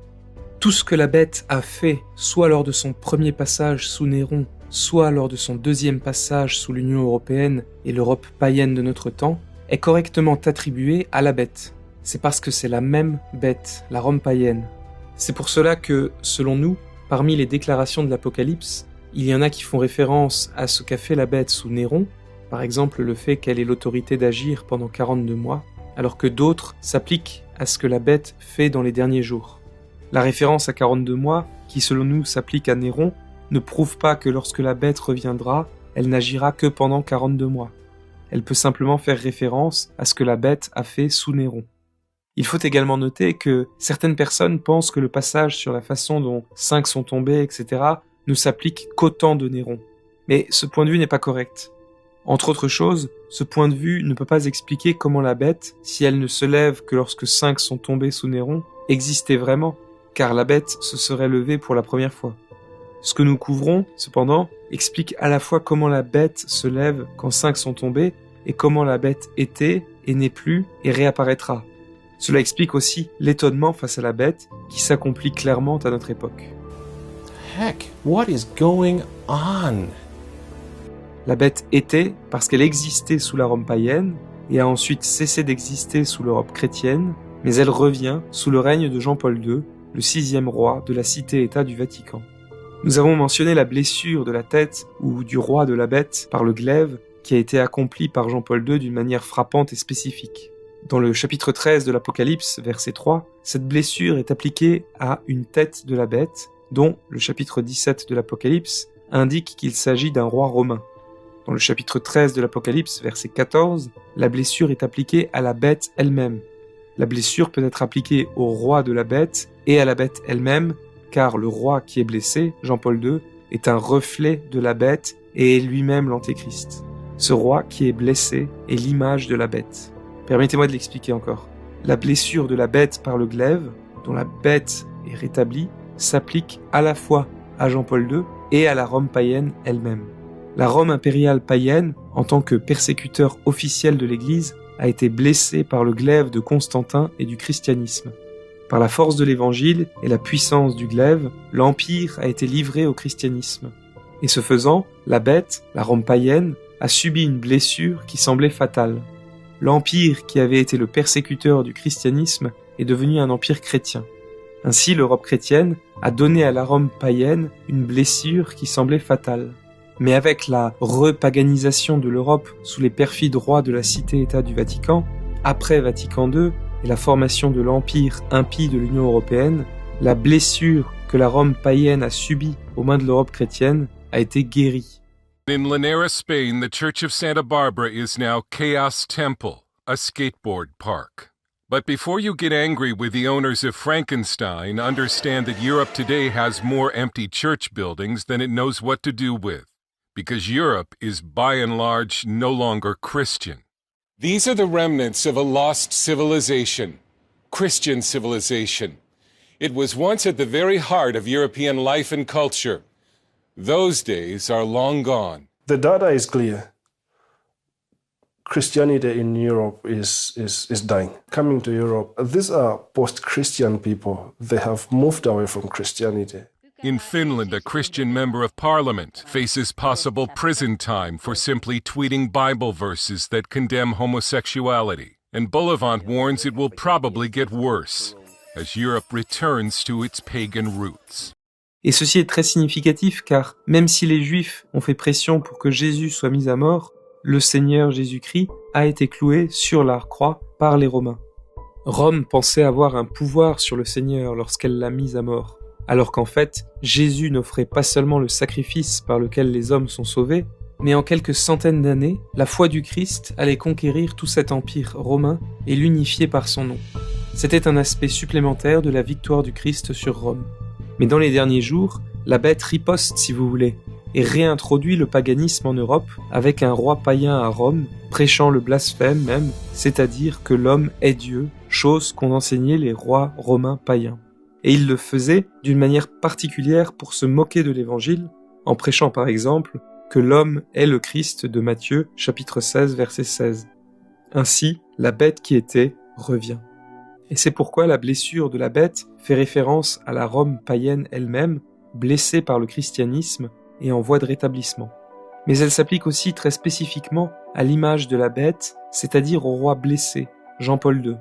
Tout ce que la bête a fait, soit lors de son premier passage sous Néron, soit lors de son deuxième passage sous l'Union européenne et l'Europe païenne de notre temps, est correctement attribué à la bête. C'est parce que c'est la même bête, la Rome païenne. C'est pour cela que, selon nous, parmi les déclarations de l'Apocalypse, il y en a qui font référence à ce qu'a fait la bête sous Néron, par exemple le fait qu'elle ait l'autorité d'agir pendant 42 mois, alors que d'autres s'appliquent à ce que la bête fait dans les derniers jours. La référence à 42 mois, qui selon nous s'applique à Néron, ne prouve pas que lorsque la bête reviendra, elle n'agira que pendant 42 mois. Elle peut simplement faire référence à ce que la bête a fait sous Néron. Il faut également noter que certaines personnes pensent que le passage sur la façon dont 5 sont tombés, etc., ne s'applique qu'au temps de Néron. Mais ce point de vue n'est pas correct. Entre autres choses, ce point de vue ne peut pas expliquer comment la bête, si elle ne se lève que lorsque 5 sont tombés sous Néron, existait vraiment, car la bête se serait levée pour la première fois. Ce que nous couvrons, cependant, explique à la fois comment la bête se lève quand 5 sont tombés, et comment la bête était, et n'est plus, et réapparaîtra. Cela explique aussi l'étonnement face à la bête, qui s'accomplit clairement à notre époque. Heck, what is going on? La bête était parce qu'elle existait sous la Rome païenne, et a ensuite cessé d'exister sous l'Europe chrétienne, mais elle revient sous le règne de Jean-Paul II, le 6e roi de la cité-État du Vatican. Nous avons mentionné la blessure de la tête ou du roi de la bête par le glaive qui a été accomplie par Jean-Paul II d'une manière frappante et spécifique. Dans le chapitre 13 de l'Apocalypse, verset 3, cette blessure est appliquée à une tête de la bête, dont le chapitre 17 de l'Apocalypse indique qu'il s'agit d'un roi romain. Dans le chapitre 13 de l'Apocalypse, verset 14, la blessure est appliquée à la bête elle-même. La blessure peut être appliquée au roi de la bête et à la bête elle-même, car le roi qui est blessé, Jean-Paul II, est un reflet de la bête et est lui-même l'Antéchrist. Ce roi qui est blessé est l'image de la bête. Permettez-moi de l'expliquer encore. La blessure de la bête par le glaive, dont la bête est rétablie, s'applique à la fois à Jean-Paul II et à la Rome païenne elle-même. La Rome impériale païenne, en tant que persécuteur officiel de l'Église, a été blessée par le glaive de Constantin et du christianisme. Par la force de l'Évangile et la puissance du glaive, l'Empire a été livré au christianisme. Et ce faisant, la bête, la Rome païenne, a subi une blessure qui semblait fatale. L'Empire, qui avait été le persécuteur du christianisme, est devenu un empire chrétien. Ainsi, l'Europe chrétienne a donné à la Rome païenne une blessure qui semblait fatale. Mais avec la repaganisation de l'Europe sous les perfides rois de la cité-État du Vatican, après Vatican II et la formation de l'empire impie de l'Union européenne, la blessure que la Rome païenne a subie aux mains de l'Europe chrétienne a été guérie. In Linares, Spain, the Church of Santa Barbara is now Chaos Temple, a skateboard park. But before you get angry with the owners of Frankenstein, understand that Europe today has more empty church buildings than it knows what to do with, because Europe is by and large no longer Christian. These are the remnants of a lost civilization, Christian civilization. It was once at the very heart of European life and culture. Those days are long gone. The data is clear. Christianity in Europe is dying. Coming to Europe, these are post-Christian people. They have moved away from Christianity. In Finland, a Christian member of parliament faces possible prison time for simply tweeting Bible verses that condemn homosexuality. And Boulevant warns it will probably get worse as Europe returns to its pagan roots. Et ceci est très significatif car même si les Juifs ont fait pression pour que Jésus soit mis à mort, le Seigneur Jésus-Christ a été cloué sur la croix par les Romains. Rome pensait avoir un pouvoir sur le Seigneur lorsqu'elle l'a mis à mort, alors qu'en fait, Jésus n'offrait pas seulement le sacrifice par lequel les hommes sont sauvés, mais en quelques centaines d'années, la foi du Christ allait conquérir tout cet empire romain et l'unifier par son nom. C'était un aspect supplémentaire de la victoire du Christ sur Rome. Mais dans les derniers jours, la bête riposte, si vous voulez, et réintroduit le paganisme en Europe avec un roi païen à Rome, prêchant le blasphème même, c'est-à-dire que l'homme est Dieu, chose qu'ont enseigné les rois romains païens. Et il le faisait d'une manière particulière pour se moquer de l'Évangile, en prêchant par exemple que l'homme est le Christ de Matthieu, chapitre 16, verset 16. Ainsi, la bête qui était revient. Et c'est pourquoi la blessure de la bête fait référence à la Rome païenne elle-même, blessée par le christianisme et en voie de rétablissement. Mais elle s'applique aussi très spécifiquement à l'image de la bête, c'est-à-dire au roi blessé, Jean-Paul II.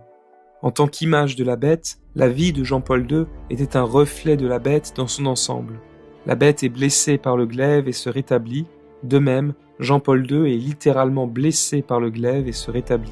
En tant qu'image de la bête, la vie de Jean-Paul II était un reflet de la bête dans son ensemble. La bête est blessée par le glaive et se rétablit. De même, Jean-Paul II est littéralement blessé par le glaive et se rétablit.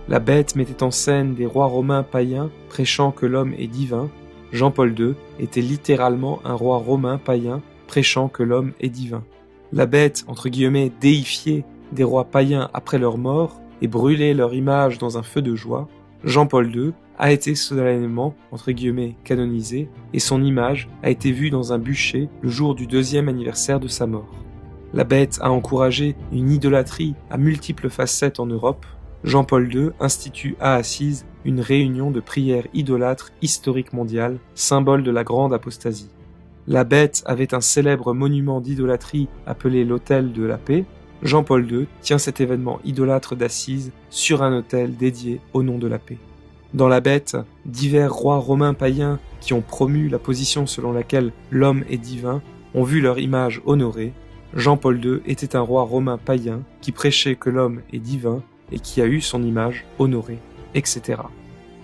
La bête mettait en scène des rois romains païens prêchant que l'homme est divin. Jean-Paul II était littéralement un roi romain païen prêchant que l'homme est divin. La bête, entre guillemets, déifiée des rois païens après leur mort et brûlait leur image dans un feu de joie. Jean-Paul II a été solennellement, entre guillemets, canonisé et son image a été vue dans un bûcher le jour du 2e anniversaire de sa mort. La bête a encouragé une idolâtrie à multiples facettes en Europe. Jean-Paul II institue à Assise une réunion de prière idolâtre historique mondiale, symbole de la grande apostasie. La bête avait un célèbre monument d'idolâtrie appelé l'Autel de la Paix. Jean-Paul II tient cet événement idolâtre d'Assise sur un autel dédié au nom de la paix. Dans la bête, divers rois romains païens qui ont promu la position selon laquelle l'homme est divin ont vu leur image honorée. Jean-Paul II était un roi romain païen qui prêchait que l'homme est divin et qui a eu son image honorée, etc.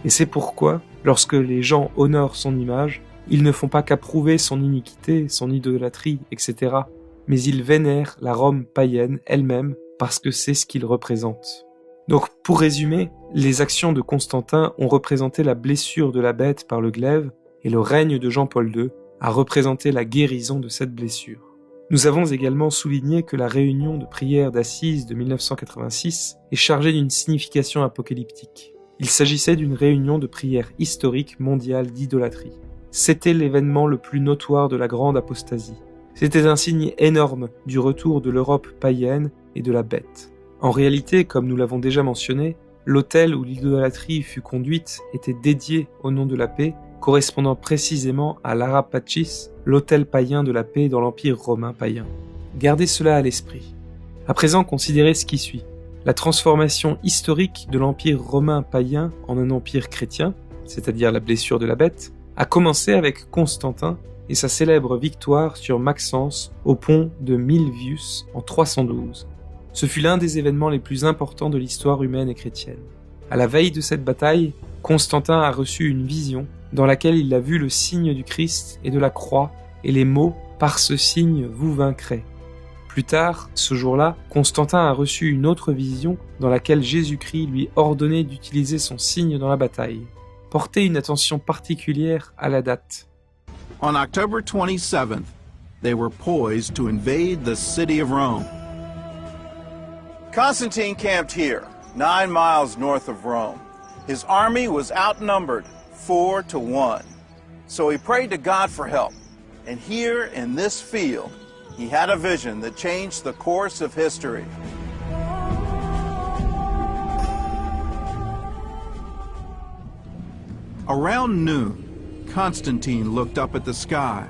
Et c'est pourquoi, lorsque les gens honorent son image, ils ne font pas qu'approuver son iniquité, son idolâtrie, etc., mais ils vénèrent la Rome païenne elle-même parce que c'est ce qu'il représente. Donc, pour résumer, les actions de Constantin ont représenté la blessure de la bête par le glaive et le règne de Jean-Paul II a représenté la guérison de cette blessure. Nous avons également souligné que la réunion de prière d'Assise de 1986 est chargée d'une signification apocalyptique. Il s'agissait d'une réunion de prière historique mondiale d'idolâtrie. C'était l'événement le plus notoire de la grande apostasie. C'était un signe énorme du retour de l'Europe païenne et de la bête. En réalité, comme nous l'avons déjà mentionné, l'autel où l'idolâtrie fut conduite était dédié au nom de la paix, correspondant précisément à l'Ara Pacis, l'autel païen de la paix dans l'Empire romain païen. Gardez cela à l'esprit. À présent, considérez ce qui suit. La transformation historique de l'Empire romain païen en un empire chrétien, c'est-à-dire la blessure de la bête, a commencé avec Constantin et sa célèbre victoire sur Maxence au pont de Milvius en 312. Ce fut l'un des événements les plus importants de l'histoire humaine et chrétienne. À la veille de cette bataille, Constantin a reçu une vision dans laquelle il a vu le signe du Christ et de la croix et les mots « Par ce signe, vous vaincrez ». Plus tard, ce jour-là, Constantin a reçu une autre vision dans laquelle Jésus-Christ lui ordonnait d'utiliser son signe dans la bataille. Portez une attention particulière à la date. On October 27th, they were poised to invade the city of Rome. Constantine camped here, 9 miles north of Rome. His army was outnumbered 4-1. So he prayed to God for help. And here in this field, he had a vision that changed the course of history. Around noon, Constantine looked up at the sky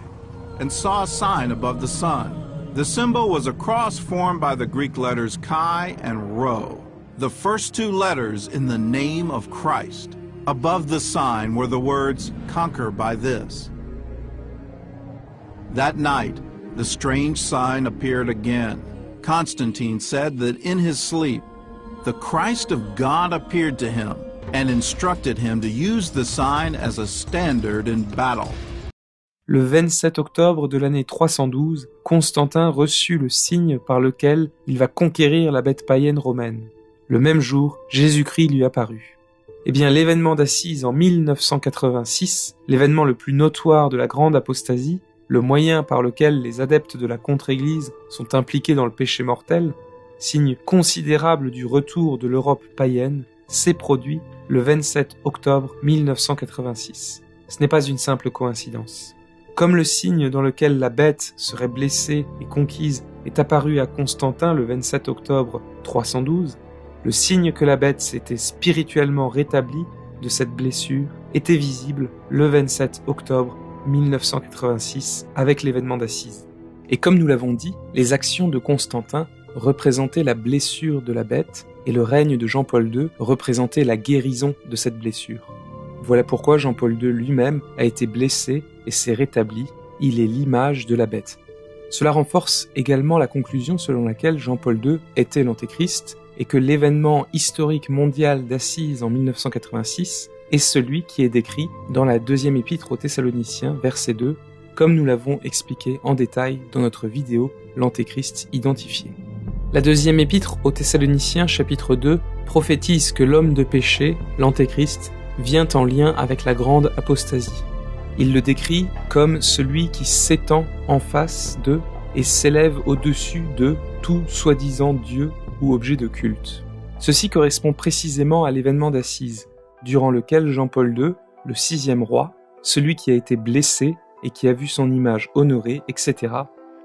and saw a sign above the sun. The symbol was a cross formed by the Greek letters chi and rho, the first 2 letters in the name of Christ. Above the sign were the words, "Conquer by this." That night, the strange sign appeared again. Constantine said that in his sleep, the Christ of God appeared to him and instructed him to use the sign as a standard in battle. Le 27 octobre de l'année 312, Constantin reçut le signe par lequel il va conquérir la bête païenne romaine. Le même jour, Jésus-Christ lui apparut. Eh bien, l'événement d'Assise en 1986, l'événement le plus notoire de la grande apostasie, le moyen par lequel les adeptes de la contre-église sont impliqués dans le péché mortel, signe considérable du retour de l'Europe païenne, s'est produit le 27 octobre 1986. Ce n'est pas une simple coïncidence. Comme le signe dans lequel la bête serait blessée et conquise est apparu à Constantin le 27 octobre 312, le signe que la bête s'était spirituellement rétablie de cette blessure était visible le 27 octobre 1986 avec l'événement d'Assise. Et comme nous l'avons dit, les actions de Constantin représentaient la blessure de la bête et le règne de Jean-Paul II représentait la guérison de cette blessure. Voilà pourquoi Jean-Paul II lui-même a été blessé et s'est rétabli. Il est l'image de la bête. Cela renforce également la conclusion selon laquelle Jean-Paul II était l'Antéchrist et que l'événement historique mondial d'Assise en 1986 est celui qui est décrit dans la deuxième épître aux Thessaloniciens, verset 2, comme nous l'avons expliqué en détail dans notre vidéo « L'Antéchrist identifié ». La deuxième épître aux Thessaloniciens, chapitre 2, prophétise que l'homme de péché, l'Antéchrist, vient en lien avec la grande apostasie. Il le décrit comme celui qui s'étend en face de et s'élève au-dessus de tout soi-disant Dieu ou objet de culte. Ceci correspond précisément à l'événement d'Assise, durant lequel Jean-Paul II, le sixième roi, celui qui a été blessé et qui a vu son image honorée, etc.,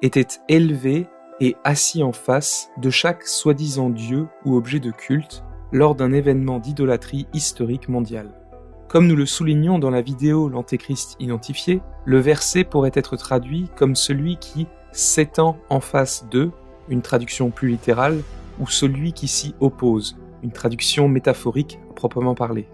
était élevé et assis en face de chaque soi-disant Dieu ou objet de culte lors d'un événement d'idolâtrie historique mondiale. Comme nous le soulignons dans la vidéo L'Antéchrist identifié, le verset pourrait être traduit comme celui qui s'étend en face de, une traduction plus littérale, ou celui qui s'y oppose, une traduction métaphorique à proprement parler.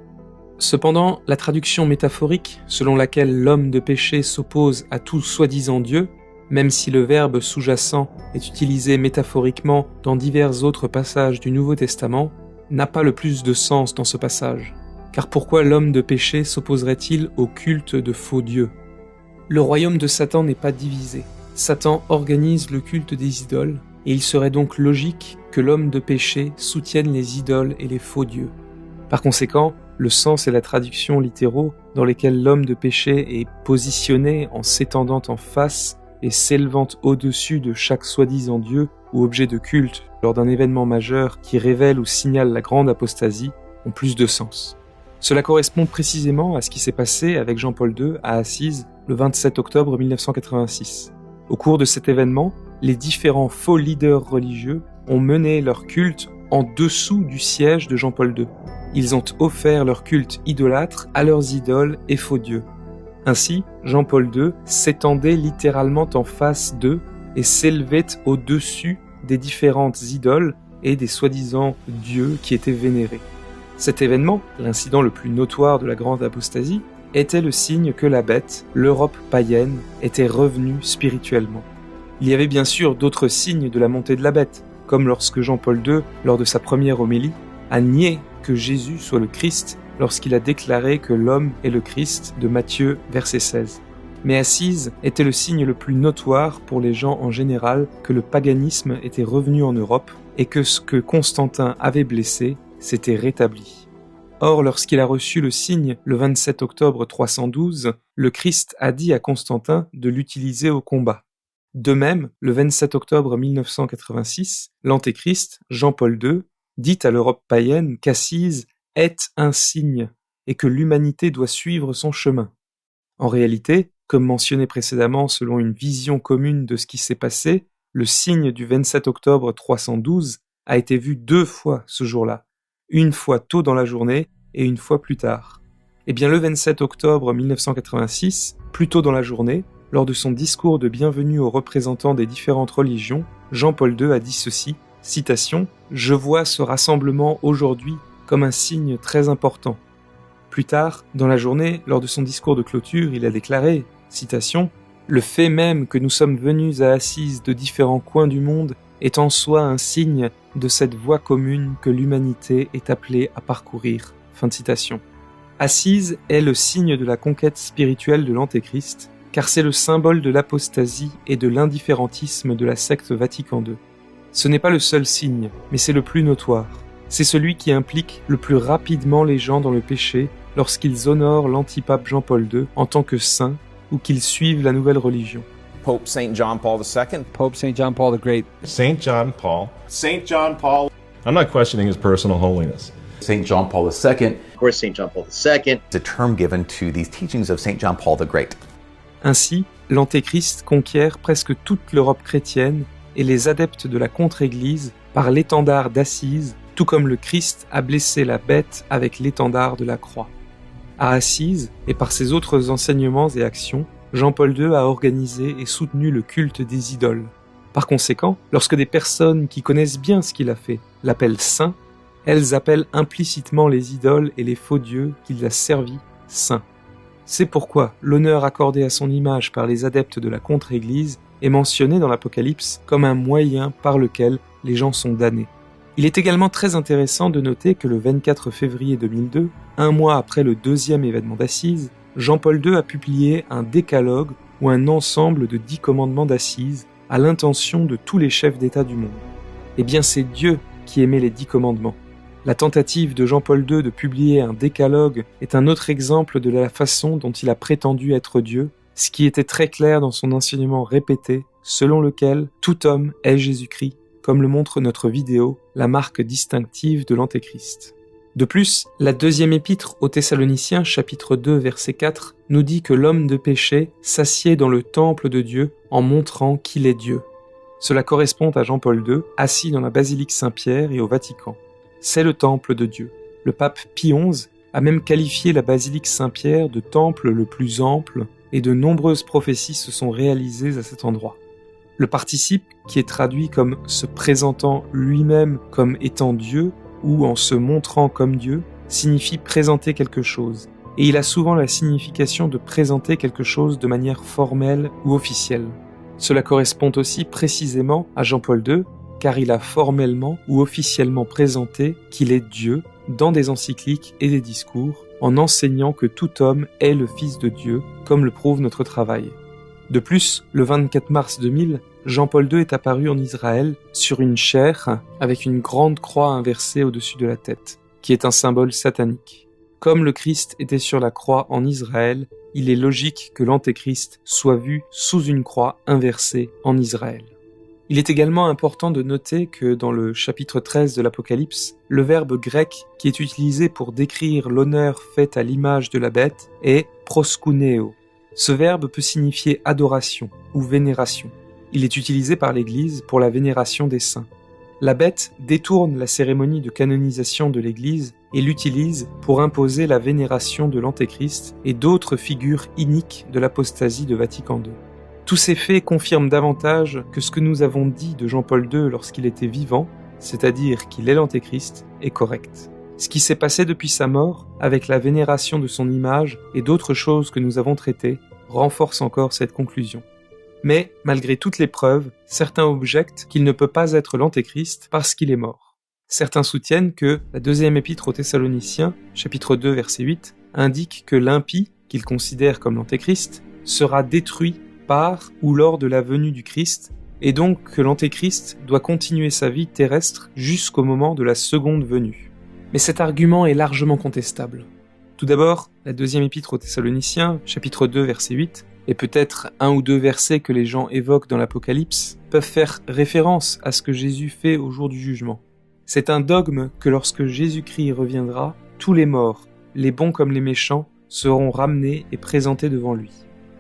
Cependant, la traduction métaphorique, selon laquelle l'homme de péché s'oppose à tout soi-disant Dieu, même si le verbe sous-jacent est utilisé métaphoriquement dans divers autres passages du Nouveau Testament, n'a pas le plus de sens dans ce passage. Car pourquoi l'homme de péché s'opposerait-il au culte de faux dieux ? Le royaume de Satan n'est pas divisé. Satan organise le culte des idoles, et il serait donc logique que l'homme de péché soutienne les idoles et les faux dieux. Par conséquent, le sens et la traduction littéraux dans lesquels l'homme de péché est positionné en s'étendant en face et s'élevant au-dessus de chaque soi-disant dieu ou objet de culte lors d'un événement majeur qui révèle ou signale la grande apostasie ont plus de sens. Cela correspond précisément à ce qui s'est passé avec Jean-Paul II à Assise le 27 octobre 1986. Au cours de cet événement, les différents faux leaders religieux ont mené leur culte en dessous du siège de Jean-Paul II. Ils ont offert leur culte idolâtre à leurs idoles et faux dieux. Ainsi, Jean-Paul II s'étendait littéralement en face d'eux et s'élevait au-dessus des différentes idoles et des soi-disant dieux qui étaient vénérés. Cet événement, l'incident le plus notoire de la grande apostasie, était le signe que la bête, l'Europe païenne, était revenue spirituellement. Il y avait bien sûr d'autres signes de la montée de la bête, comme lorsque Jean-Paul II, lors de sa première homélie, a nié que Jésus soit le Christ lorsqu'il a déclaré que l'homme est le Christ de Matthieu, verset 16. Mais Assise était le signe le plus notoire pour les gens en général que le paganisme était revenu en Europe et que ce que Constantin avait blessé s'était rétabli. Or, lorsqu'il a reçu le signe le 27 octobre 312, le Christ a dit à Constantin de l'utiliser au combat. De même, le 27 octobre 1986, l'Antéchrist, Jean-Paul II, dit à l'Europe païenne qu'Assise est un signe et que l'humanité doit suivre son chemin. En réalité, comme mentionné précédemment selon une vision commune de ce qui s'est passé, le signe du 27 octobre 312 a été vu 2 fois ce jour-là, une fois tôt dans la journée et une fois plus tard. Eh bien le 27 octobre 1986, plus tôt dans la journée, lors de son discours de bienvenue aux représentants des différentes religions, Jean-Paul II a dit ceci, citation, « Je vois ce rassemblement aujourd'hui comme un signe très important. » Plus tard, dans la journée, lors de son discours de clôture, il a déclaré, citation, « Le fait même que nous sommes venus à Assise de différents coins du monde est en soi un signe de cette voie commune que l'humanité est appelée à parcourir. » Fin de citation. Assise est le signe de la conquête spirituelle de l'Antéchrist, car c'est le symbole de l'apostasie et de l'indifférentisme de la secte Vatican II. Ce n'est pas le seul signe, mais c'est le plus notoire. C'est celui qui implique le plus rapidement les gens dans le péché lorsqu'ils honorent l'antipape Jean-Paul II en tant que saint ou qu'ils suivent la nouvelle religion. Pope St. John Paul II. Pope St. John Paul the Great. St. John Paul. St. John Paul. I'm not questioning his personal holiness. St. John Paul II. Of course, St. John Paul II. It's a term given to these teachings of St. John Paul the Great. Ainsi, l'Antéchrist conquiert presque toute l'Europe chrétienne et les adeptes de la contre-Église par l'étendard d'Assise, tout comme le Christ a blessé la bête avec l'étendard de la croix. À Assise, et par ses autres enseignements et actions, Jean-Paul II a organisé et soutenu le culte des idoles. Par conséquent, lorsque des personnes qui connaissent bien ce qu'il a fait l'appellent saint, elles appellent implicitement les idoles et les faux dieux qu'il a servis saints. C'est pourquoi l'honneur accordé à son image par les adeptes de la contre-Église est mentionné dans l'Apocalypse comme un moyen par lequel les gens sont damnés. Il est également très intéressant de noter que le 24 février 2002, un mois après le deuxième événement d'Assise, Jean-Paul II a publié un décalogue ou un ensemble de 10 commandements d'Assise à l'intention de tous les chefs d'État du monde. Eh bien, c'est Dieu qui émet les 10 commandements. La tentative de Jean-Paul II de publier un décalogue est un autre exemple de la façon dont il a prétendu être Dieu, ce qui était très clair dans son enseignement répété, selon lequel tout homme est Jésus-Christ, comme le montre notre vidéo, la marque distinctive de l'Antéchrist. De plus, la deuxième épître aux Thessaloniciens, chapitre 2, verset 4, nous dit que l'homme de péché s'assied dans le temple de Dieu en montrant qu'il est Dieu. Cela correspond à Jean-Paul II, assis dans la basilique Saint-Pierre et au Vatican. C'est le temple de Dieu. Le pape Pie XI a même qualifié la basilique Saint-Pierre de temple le plus ample et de nombreuses prophéties se sont réalisées à cet endroit. Le participe, qui est traduit comme se présentant lui-même comme étant Dieu ou en se montrant comme Dieu, signifie présenter quelque chose, et il a souvent la signification de présenter quelque chose de manière formelle ou officielle. Cela correspond aussi précisément à Jean-Paul II, car il a formellement ou officiellement présenté qu'il est Dieu dans des encycliques et des discours, en enseignant que tout homme est le Fils de Dieu, comme le prouve notre travail. De plus, le 24 mars 2000, Jean-Paul II est apparu en Israël sur une chaire avec une grande croix inversée au-dessus de la tête, qui est un symbole satanique. Comme le Christ était sur la croix en Israël, il est logique que l'Antéchrist soit vu sous une croix inversée en Israël. Il est également important de noter que dans le chapitre 13 de l'Apocalypse, le verbe grec qui est utilisé pour décrire l'honneur fait à l'image de la bête est proskuneo. Ce verbe peut signifier adoration ou vénération. Il est utilisé par l'Église pour la vénération des saints. La bête détourne la cérémonie de canonisation de l'Église et l'utilise pour imposer la vénération de l'Antéchrist et d'autres figures iniques de l'apostasie de Vatican II. Tous ces faits confirment davantage que ce que nous avons dit de Jean-Paul II lorsqu'il était vivant, c'est-à-dire qu'il est l'Antéchrist, est correct. Ce qui s'est passé depuis sa mort, avec la vénération de son image et d'autres choses que nous avons traitées, renforce encore cette conclusion. Mais, malgré toutes les preuves, certains objectent qu'il ne peut pas être l'Antéchrist parce qu'il est mort. Certains soutiennent que la deuxième épître aux Thessaloniciens, chapitre 2, verset 8, indique que l'impie, qu'ils considèrent comme l'Antéchrist, sera détruit par ou lors de la venue du Christ, et donc que l'Antéchrist doit continuer sa vie terrestre jusqu'au moment de la seconde venue. Mais cet argument est largement contestable. Tout d'abord, la deuxième épître aux Thessaloniciens, chapitre 2, verset 8, et peut-être un ou deux versets que les gens évoquent dans l'Apocalypse, peuvent faire référence à ce que Jésus fait au jour du jugement. C'est un dogme que lorsque Jésus-Christ reviendra, tous les morts, les bons comme les méchants, seront ramenés et présentés devant lui.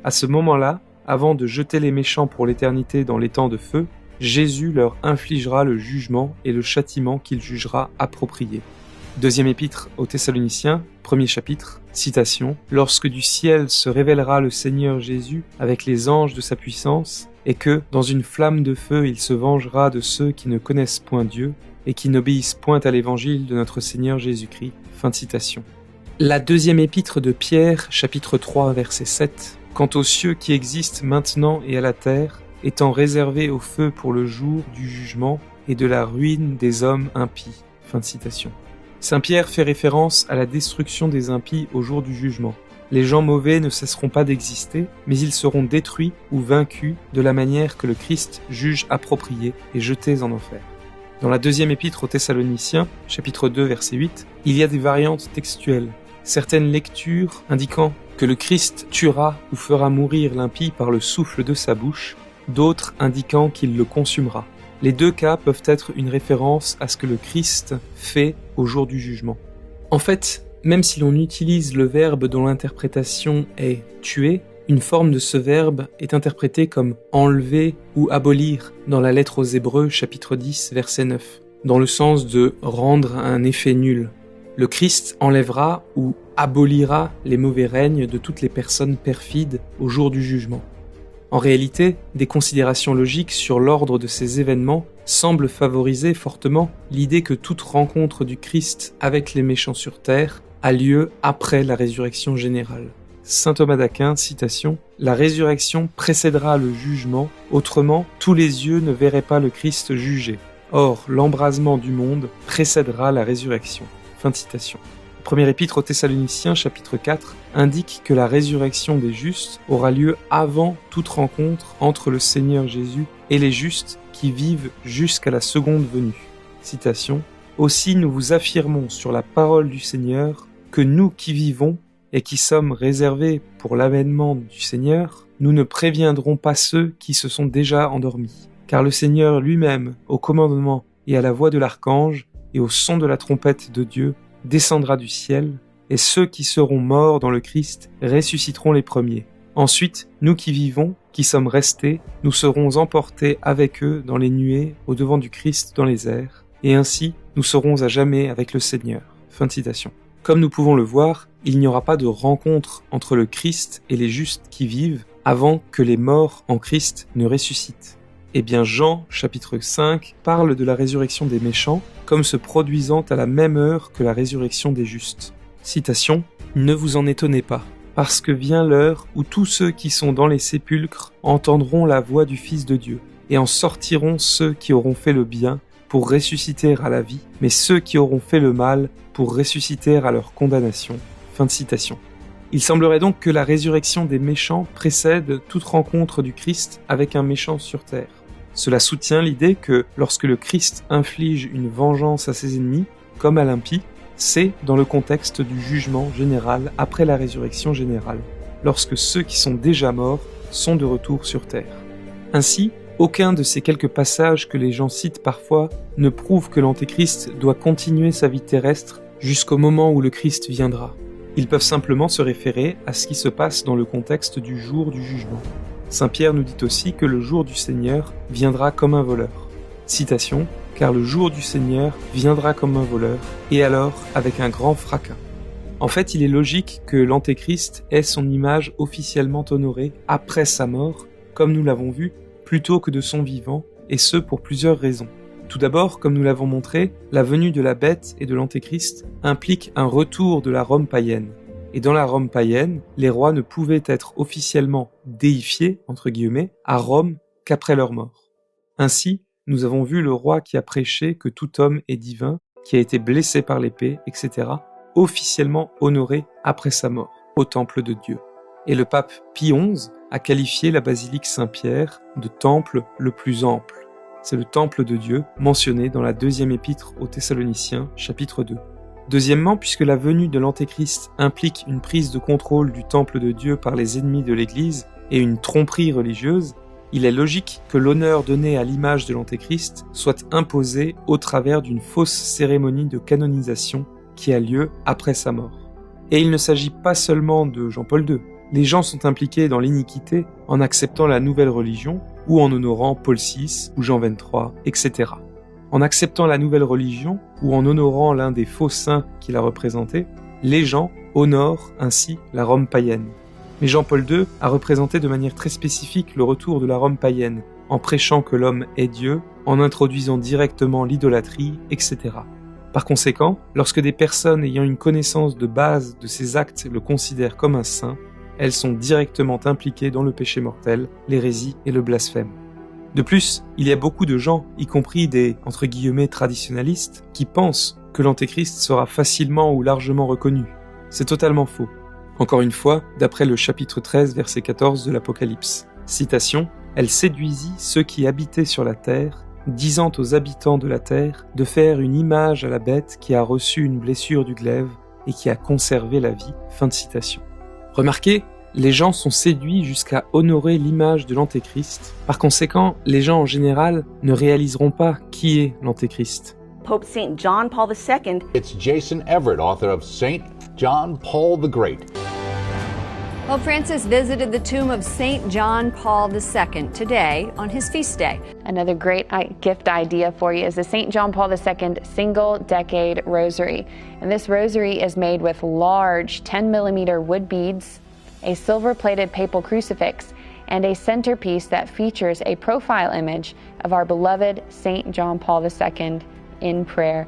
À ce moment-là, avant de jeter les méchants pour l'éternité dans l'étang de feu, Jésus leur infligera le jugement et le châtiment qu'il jugera approprié. Deuxième épître aux Thessaloniciens, premier chapitre, citation, « Lorsque du ciel se révélera le Seigneur Jésus avec les anges de sa puissance, et que, dans une flamme de feu, il se vengera de ceux qui ne connaissent point Dieu et qui n'obéissent point à l'évangile de notre Seigneur Jésus-Christ. » Fin de citation. La deuxième épître de Pierre, chapitre 3, verset 7, « Quant aux cieux qui existent maintenant et à la terre, étant réservés au feu pour le jour du jugement et de la ruine des hommes impies. » Fin de citation. Saint Pierre fait référence à la destruction des impies au jour du jugement. Les gens mauvais ne cesseront pas d'exister, mais ils seront détruits ou vaincus de la manière que le Christ juge appropriée et jetés en enfer. Dans la deuxième épître aux Thessaloniciens, chapitre 2, verset 8, il y a des variantes textuelles. Certaines lectures indiquant que le Christ tuera ou fera mourir l'impie par le souffle de sa bouche, d'autres indiquant qu'il le consumera. Les deux cas peuvent être une référence à ce que le Christ fait au jour du jugement. En fait, même si l'on utilise le verbe dont l'interprétation est « tuer », Une forme de ce verbe est interprétée comme « enlever » ou « abolir » dans la lettre aux Hébreux, chapitre 10, verset 9, dans le sens de « rendre un effet nul ». Le Christ enlèvera ou abolira les mauvais règnes de toutes les personnes perfides au jour du jugement. En réalité, des considérations logiques sur l'ordre de ces événements semblent favoriser fortement l'idée que toute rencontre du Christ avec les méchants sur terre a lieu après la résurrection générale. Saint Thomas d'Aquin, citation, « La résurrection précédera le jugement, autrement tous les yeux ne verraient pas le Christ jugé. Or, l'embrasement du monde précédera la résurrection. » Fin de citation. Premier épître aux Thessaloniciens, chapitre 4, indique que la résurrection des justes aura lieu avant toute rencontre entre le Seigneur Jésus et les justes qui vivent jusqu'à la seconde venue. Citation, « Aussi nous vous affirmons sur la parole du Seigneur que nous qui vivons et qui sommes réservés pour l'avènement du Seigneur, nous ne préviendrons pas ceux qui se sont déjà endormis. Car le Seigneur lui-même, au commandement et à la voix de l'archange et au son de la trompette de Dieu, descendra du ciel, et ceux qui seront morts dans le Christ ressusciteront les premiers. Ensuite, nous qui vivons, qui sommes restés, nous serons emportés avec eux dans les nuées au devant du Christ dans les airs, et ainsi nous serons à jamais avec le Seigneur. » Fin de citation. Comme nous pouvons le voir, il n'y aura pas de rencontre entre le Christ et les justes qui vivent avant que les morts en Christ ne ressuscitent. Eh bien Jean, chapitre 5, parle de la résurrection des méchants comme se produisant à la même heure que la résurrection des justes. Citation, « Ne vous en étonnez pas, parce que vient l'heure où tous ceux qui sont dans les sépulcres entendront la voix du Fils de Dieu, et en sortiront ceux qui auront fait le bien pour ressusciter à la vie, mais ceux qui auront fait le mal pour ressusciter à leur condamnation. » Fin de citation. Il semblerait donc que la résurrection des méchants précède toute rencontre du Christ avec un méchant sur terre. Cela soutient l'idée que lorsque le Christ inflige une vengeance à ses ennemis, comme à l'impie, c'est dans le contexte du jugement général après la résurrection générale, lorsque ceux qui sont déjà morts sont de retour sur terre. Ainsi, aucun de ces quelques passages que les gens citent parfois ne prouve que l'Antéchrist doit continuer sa vie terrestre jusqu'au moment où le Christ viendra. Ils peuvent simplement se référer à ce qui se passe dans le contexte du jour du jugement. Saint Pierre nous dit aussi que le jour du Seigneur viendra comme un voleur. Citation, « Car le jour du Seigneur viendra comme un voleur, et alors avec un grand fracas. » En fait, il est logique que l'Antéchrist ait son image officiellement honorée après sa mort, comme nous l'avons vu, plutôt que de son vivant, et ce pour plusieurs raisons. Tout d'abord, comme nous l'avons montré, la venue de la bête et de l'Antéchrist implique un retour de la Rome païenne. Et dans la Rome païenne, les rois ne pouvaient être officiellement « déifiés » entre guillemets, à Rome qu'après leur mort. Ainsi, nous avons vu le roi qui a prêché que tout homme est divin, qui a été blessé par l'épée, etc., officiellement honoré après sa mort, au temple de Dieu. Et le pape Pie XI a qualifié la basilique Saint-Pierre de temple le plus ample. C'est le temple de Dieu mentionné dans la deuxième épître aux Thessaloniciens, chapitre 2. Deuxièmement, puisque la venue de l'Antéchrist implique une prise de contrôle du temple de Dieu par les ennemis de l'Église et une tromperie religieuse, il est logique que l'honneur donné à l'image de l'Antéchrist soit imposé au travers d'une fausse cérémonie de canonisation qui a lieu après sa mort. Et il ne s'agit pas seulement de Jean-Paul II. Les gens sont impliqués dans l'iniquité en acceptant la nouvelle religion ou en honorant Paul VI ou Jean XXIII, etc. En acceptant la nouvelle religion ou en honorant l'un des faux saints qui la représentait, les gens honorent ainsi la Rome païenne. Mais Jean-Paul II a représenté de manière très spécifique le retour de la Rome païenne, en prêchant que l'homme est Dieu, en introduisant directement l'idolâtrie, etc. Par conséquent, lorsque des personnes ayant une connaissance de base de ces actes le considèrent comme un saint, elles sont directement impliquées dans le péché mortel, l'hérésie et le blasphème. De plus, il y a beaucoup de gens, y compris des entre guillemets traditionalistes, qui pensent que l'Antéchrist sera facilement ou largement reconnu. C'est totalement faux. Encore une fois, d'après le chapitre 13, verset 14 de l'Apocalypse. Citation, « Elle séduisit ceux qui habitaient sur la terre, disant aux habitants de la terre de faire une image à la bête qui a reçu une blessure du glaive et qui a conservé la vie. » Fin de citation. Remarquez, les gens sont séduits jusqu'à honorer l'image de l'Antéchrist. Par conséquent, les gens en général ne réaliseront pas qui est l'Antéchrist. Pope St. John Paul II. It's Jason Everett, author of St. John Paul the Great. Well, Francis visited the tomb of St. John Paul II today on his feast day. Another great gift idea for you is the St. John Paul II Single Decade Rosary. And this rosary is made with large 10mm wood beads, a silver-plated papal crucifix, and a centerpiece that features a profile image of our beloved St. John Paul II in prayer.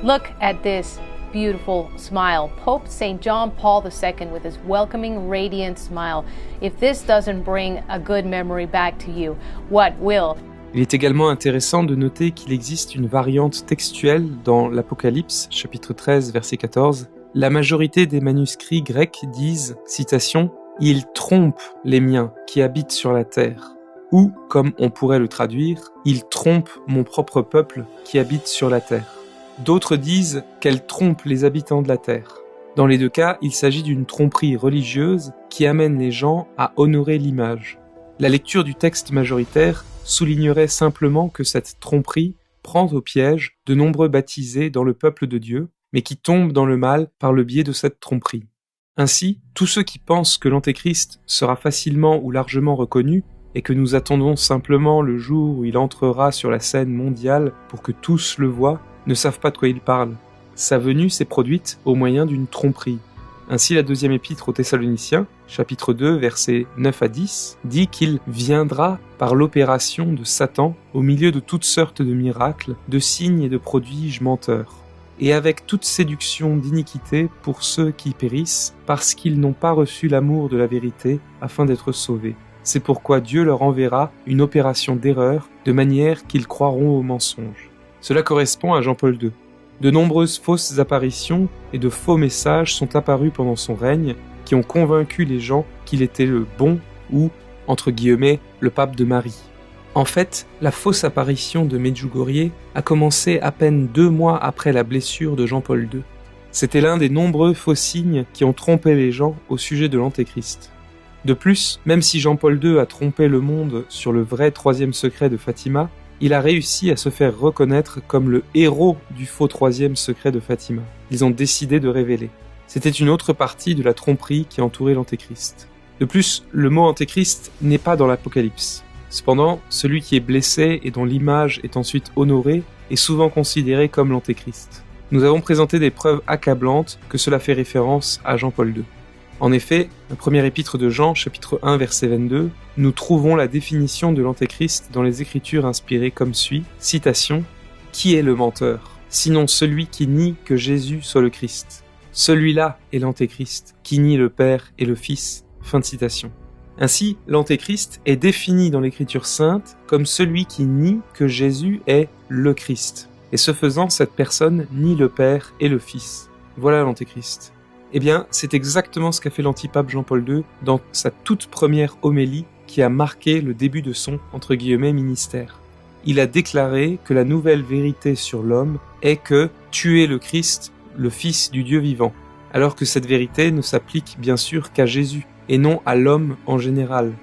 Look at this beautiful smile. Pope St. John Paul II with his welcoming, radiant smile. If this doesn't bring a good memory back to you, what will? Il est également intéressant de noter qu'il existe une variante textuelle dans l'Apocalypse, chapitre 13, verset 14. La majorité des manuscrits grecs disent, citation, « Il trompe les miens qui habitent sur la terre » ou, comme on pourrait le traduire, « Il trompe mon propre peuple qui habite sur la terre ». D'autres disent qu'elle trompe les habitants de la terre. Dans les deux cas, il s'agit d'une tromperie religieuse qui amène les gens à honorer l'image. La lecture du texte majoritaire soulignerait simplement que cette tromperie prend au piège de nombreux baptisés dans le peuple de Dieu, mais qui tombent dans le mal par le biais de cette tromperie. Ainsi, tous ceux qui pensent que l'Antéchrist sera facilement ou largement reconnu et que nous attendons simplement le jour où il entrera sur la scène mondiale pour que tous le voient, ne savent pas de quoi il parle. Sa venue s'est produite au moyen d'une tromperie. Ainsi, la deuxième épître aux Thessaloniciens, chapitre 2, versets 9 à 10, dit qu'il viendra par l'opération de Satan au milieu de toutes sortes de miracles, de signes et de prodiges menteurs, et avec toute séduction d'iniquité pour ceux qui périssent, parce qu'ils n'ont pas reçu l'amour de la vérité afin d'être sauvés. C'est pourquoi Dieu leur enverra une opération d'erreur, de manière qu'ils croiront au mensonge. Cela correspond à Jean-Paul II. De nombreuses fausses apparitions et de faux messages sont apparus pendant son règne qui ont convaincu les gens qu'il était le bon ou, entre guillemets, le pape de Marie. En fait, la fausse apparition de Medjugorje a commencé à peine 2 mois après la blessure de Jean-Paul II. C'était l'un des nombreux faux signes qui ont trompé les gens au sujet de l'Antéchrist. De plus, même si Jean-Paul II a trompé le monde sur le vrai 3e secret de Fatima, il a réussi à se faire reconnaître comme le héros du faux 3e secret de Fatima. Ils ont décidé de révéler. C'était une autre partie de la tromperie qui entourait l'Antéchrist. De plus, le mot Antéchrist n'est pas dans l'Apocalypse. Cependant, celui qui est blessé et dont l'image est ensuite honorée est souvent considéré comme l'Antéchrist. Nous avons présenté des preuves accablantes que cela fait référence à Jean-Paul II. En effet, la première épître de Jean, chapitre 1, verset 22, nous trouvons la définition de l'Antéchrist dans les Écritures inspirées comme suit, citation, « Qui est le menteur, sinon celui qui nie que Jésus soit le Christ ? Celui-là est l'Antéchrist, qui nie le Père et le Fils. » Fin de citation. Ainsi, l'Antéchrist est défini dans l'Écriture sainte comme celui qui nie que Jésus est le Christ. Et ce faisant, cette personne nie le Père et le Fils. Voilà l'Antéchrist. Eh bien, c'est exactement ce qu'a fait l'antipape Jean-Paul II dans sa toute première homélie qui a marqué le début de son, entre guillemets, ministère. Il a déclaré que la nouvelle vérité sur l'homme est que tu es le Christ, le Fils du Dieu vivant, alors que cette vérité ne s'applique bien sûr qu'à Jésus, et non à l'homme en général.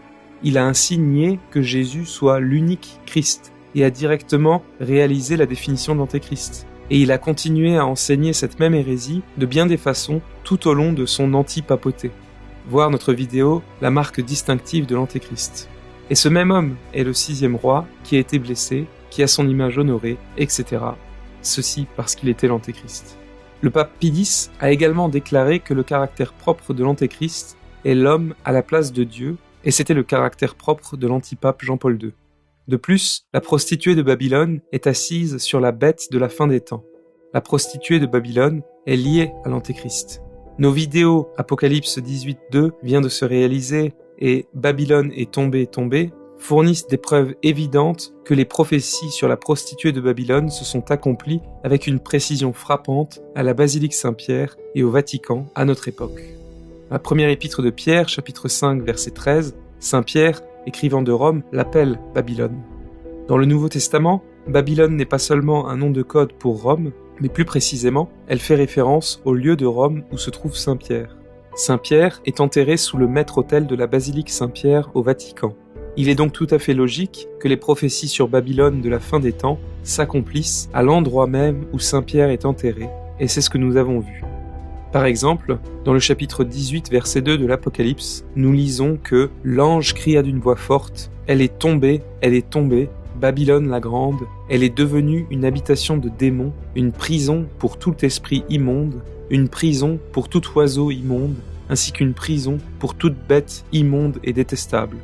Il a ainsi nié que Jésus soit l'unique Christ, et a directement réalisé la définition de l'Antéchrist. Et il a continué à enseigner cette même hérésie de bien des façons tout au long de son anti-papauté. Voir notre vidéo, la marque distinctive de l'Antéchrist. Et ce même homme est le 6e roi qui a été blessé, qui a son image honorée, etc. Ceci parce qu'il était l'Antéchrist. Le pape Pie X a également déclaré que le caractère propre de l'Antéchrist est l'homme à la place de Dieu, et c'était le caractère propre de l'antipape Jean-Paul II. De plus, la prostituée de Babylone est assise sur la bête de la fin des temps. La prostituée de Babylone est liée à l'Antéchrist. Nos vidéos Apocalypse 18.2 vient de se réaliser et Babylone est tombée fournissent des preuves évidentes que les prophéties sur la prostituée de Babylone se sont accomplies avec une précision frappante à la basilique Saint-Pierre et au Vatican à notre époque. La première épître de Pierre, chapitre 5, verset 13, Saint Pierre, écrivant de Rome, l'appelle Babylone. Dans le Nouveau Testament, Babylone n'est pas seulement un nom de code pour Rome, mais plus précisément, elle fait référence au lieu de Rome où se trouve Saint Pierre. Saint Pierre est enterré sous le maître-autel de la basilique Saint-Pierre au Vatican. Il est donc tout à fait logique que les prophéties sur Babylone de la fin des temps s'accomplissent à l'endroit même où Saint Pierre est enterré, et c'est ce que nous avons vu. Par exemple, dans le chapitre 18, verset 2 de l'Apocalypse, nous lisons que l'ange cria d'une voix forte « Elle est tombée, Babylone la grande, elle est devenue une habitation de démons, une prison pour tout esprit immonde, une prison pour tout oiseau immonde, ainsi qu'une prison pour toute bête immonde et détestable. »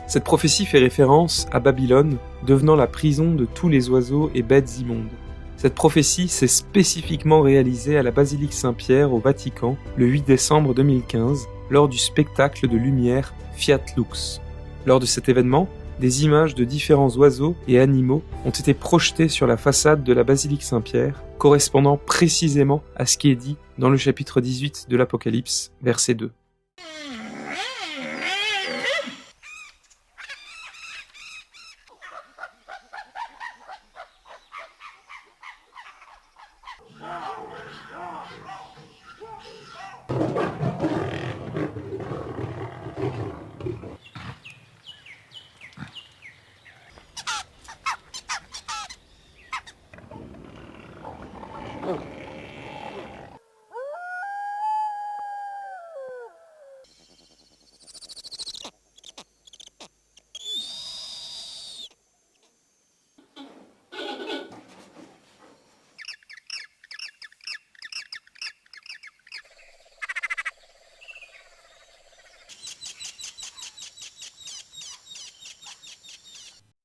Cette prophétie fait référence à Babylone, devenant la prison de tous les oiseaux et bêtes immondes. Cette prophétie s'est spécifiquement réalisée à la basilique Saint-Pierre au Vatican le 8 décembre 2015, lors du spectacle de lumière Fiat Lux. Lors de cet événement, des images de différents oiseaux et animaux ont été projetées sur la façade de la basilique Saint-Pierre, correspondant précisément à ce qui est dit dans le chapitre 18 de l'Apocalypse, verset 2.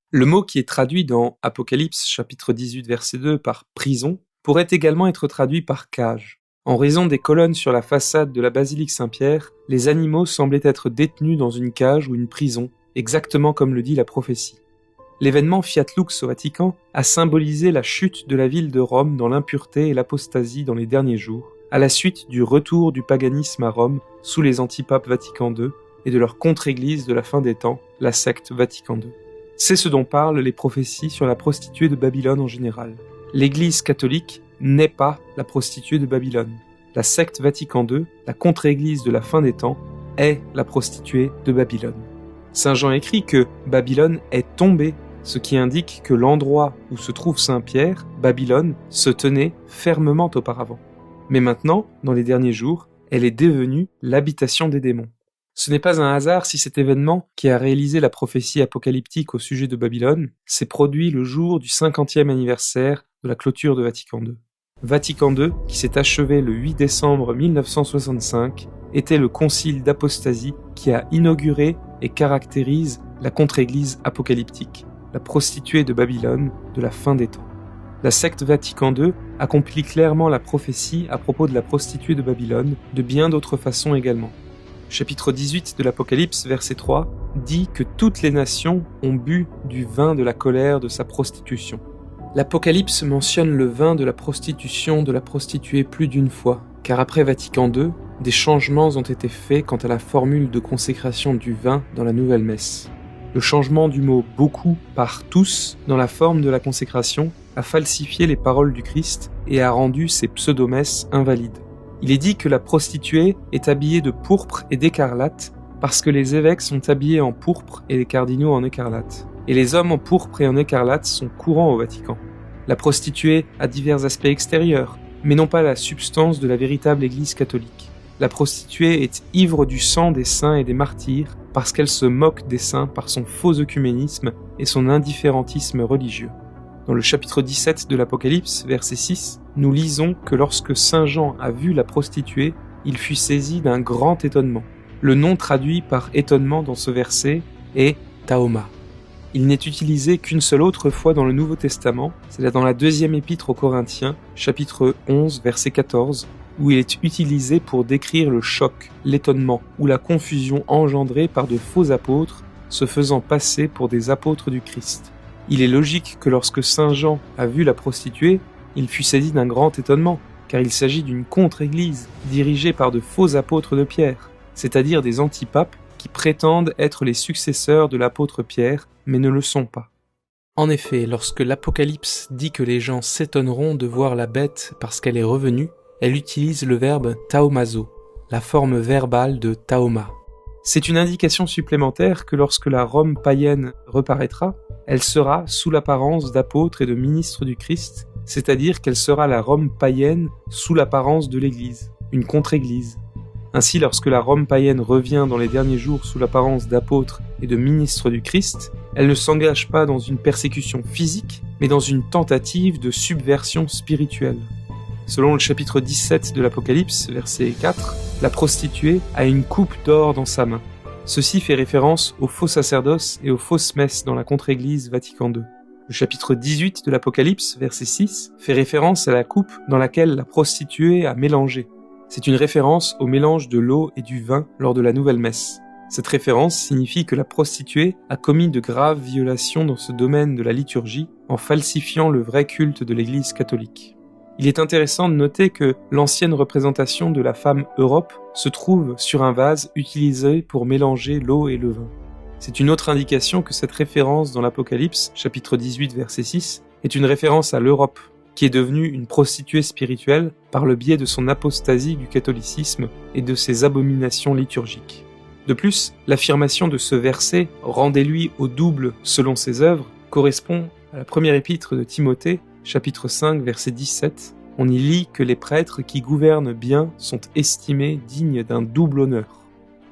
Le mot qui est traduit dans Apocalypse chapitre 18 verset 2 par prison pourrait également être traduit par cage. En raison des colonnes sur la façade de la basilique Saint-Pierre, les animaux semblaient être détenus dans une cage ou une prison, exactement comme le dit la prophétie. L'événement Fiat Lux au Vatican a symbolisé la chute de la ville de Rome dans l'impureté et l'apostasie dans les derniers jours, à la suite du retour du paganisme à Rome sous les antipapes Vatican II et de leur contre-église de la fin des temps, la secte Vatican II. C'est ce dont parlent les prophéties sur la prostituée de Babylone en général. L'Église catholique n'est pas la prostituée de Babylone. La secte Vatican II, la contre-église de la fin des temps, est la prostituée de Babylone. Saint Jean écrit que Babylone est tombée, ce qui indique que l'endroit où se trouve Saint-Pierre, Babylone, se tenait fermement auparavant. Mais maintenant, dans les derniers jours, elle est devenue l'habitation des démons. Ce n'est pas un hasard si cet événement, qui a réalisé la prophétie apocalyptique au sujet de Babylone, s'est produit le jour du 50e anniversaire de la clôture de Vatican II. Vatican II, qui s'est achevé le 8 décembre 1965, était le concile d'apostasie qui a inauguré et caractérise la contre-église apocalyptique, la prostituée de Babylone de la fin des temps. La secte Vatican II accomplit clairement la prophétie à propos de la prostituée de Babylone de bien d'autres façons également. Chapitre 18 de l'Apocalypse, verset 3, dit que toutes les nations ont bu du vin de la colère de sa prostitution. L'Apocalypse mentionne le vin de la prostitution de la prostituée plus d'une fois, car après Vatican II, des changements ont été faits quant à la formule de consécration du vin dans la nouvelle messe. Le changement du mot « beaucoup » par « tous » dans la forme de la consécration a falsifié les paroles du Christ et a rendu ces pseudomesses invalides. Il est dit que la prostituée est habillée de pourpre et d'écarlate parce que les évêques sont habillés en pourpre et les cardinaux en écarlate. Et les hommes en pourpre et en écarlate sont courants au Vatican. La prostituée a divers aspects extérieurs, mais non pas la substance de la véritable Église catholique. La prostituée est ivre du sang des saints et des martyrs parce qu'elle se moque des saints par son faux œcuménisme et son indifférentisme religieux. Dans le chapitre 17 de l'Apocalypse, verset 6, nous lisons que lorsque Saint Jean a vu la prostituée, il fut saisi d'un grand étonnement. Le nom traduit par étonnement dans ce verset est Taoma. Il n'est utilisé qu'une seule autre fois dans le Nouveau Testament, c'est dans la deuxième épître aux Corinthiens, chapitre 11, verset 14, où il est utilisé pour décrire le choc, l'étonnement ou la confusion engendrée par de faux apôtres se faisant passer pour des apôtres du Christ. Il est logique que lorsque Saint Jean a vu la prostituée, il fut saisi d'un grand étonnement, car il s'agit d'une contre-église dirigée par de faux apôtres de Pierre, c'est-à-dire des antipapes qui prétendent être les successeurs de l'apôtre Pierre, mais ne le sont pas. En effet, lorsque l'Apocalypse dit que les gens s'étonneront de voir la bête parce qu'elle est revenue, elle utilise le verbe taomazo, la forme verbale de taoma. C'est une indication supplémentaire que lorsque la Rome païenne reparaîtra, elle sera sous l'apparence d'apôtre et de ministre du Christ, c'est-à-dire qu'elle sera la Rome païenne sous l'apparence de l'Église. une contre-église. Ainsi, lorsque la Rome païenne revient dans les derniers jours sous l'apparence d'apôtre et de ministre du Christ, elle ne s'engage pas dans une persécution physique, mais dans une tentative de subversion spirituelle. Selon le chapitre 17 de l'Apocalypse, verset 4, la prostituée a une coupe d'or dans sa main. Ceci fait référence au faux sacerdoce et aux fausses messes dans la contre-église Vatican II. Le chapitre 18 de l'Apocalypse, verset 6, fait référence à la coupe dans laquelle la prostituée a mélangé. C'est une référence au mélange de l'eau et du vin lors de la nouvelle messe. Cette référence signifie que la prostituée a commis de graves violations dans ce domaine de la liturgie en falsifiant le vrai culte de l'Église catholique. Il est intéressant de noter que l'ancienne représentation de la femme Europe se trouve sur un vase utilisé pour mélanger l'eau et le vin. C'est une autre indication que cette référence dans l'Apocalypse, chapitre 18, verset 6, est une référence à l'Europe, qui est devenue une prostituée spirituelle par le biais de son apostasie du catholicisme et de ses abominations liturgiques. De plus, l'affirmation de ce verset « Rendez-lui au double selon ses œuvres » correspond à la première épître de Timothée, chapitre 5, verset 17. On y lit que les prêtres qui gouvernent bien sont estimés dignes d'un double honneur.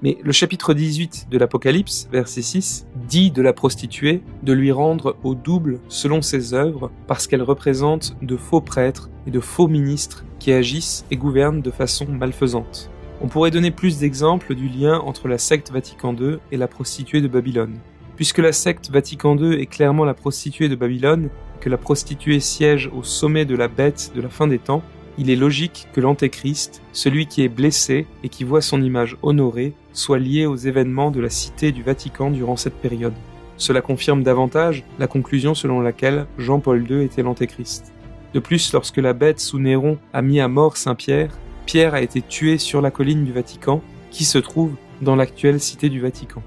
Mais le chapitre 18 de l'Apocalypse, verset 6, dit de la prostituée de lui rendre au double selon ses œuvres parce qu'elle représente de faux prêtres et de faux ministres qui agissent et gouvernent de façon malfaisante. On pourrait donner plus d'exemples du lien entre la secte Vatican II et la prostituée de Babylone. Puisque la secte Vatican II est clairement la prostituée de Babylone, et que la prostituée siège au sommet de la bête de la fin des temps, il est logique que l'Antéchrist, celui qui est blessé et qui voit son image honorée, soit lié aux événements de la cité du Vatican durant cette période. Cela confirme davantage la conclusion selon laquelle Jean-Paul II était l'Antéchrist. De plus, lorsque la bête sous Néron a mis à mort Saint-Pierre, Pierre a été tué sur la colline du Vatican, qui se trouve dans l'actuelle cité du Vatican.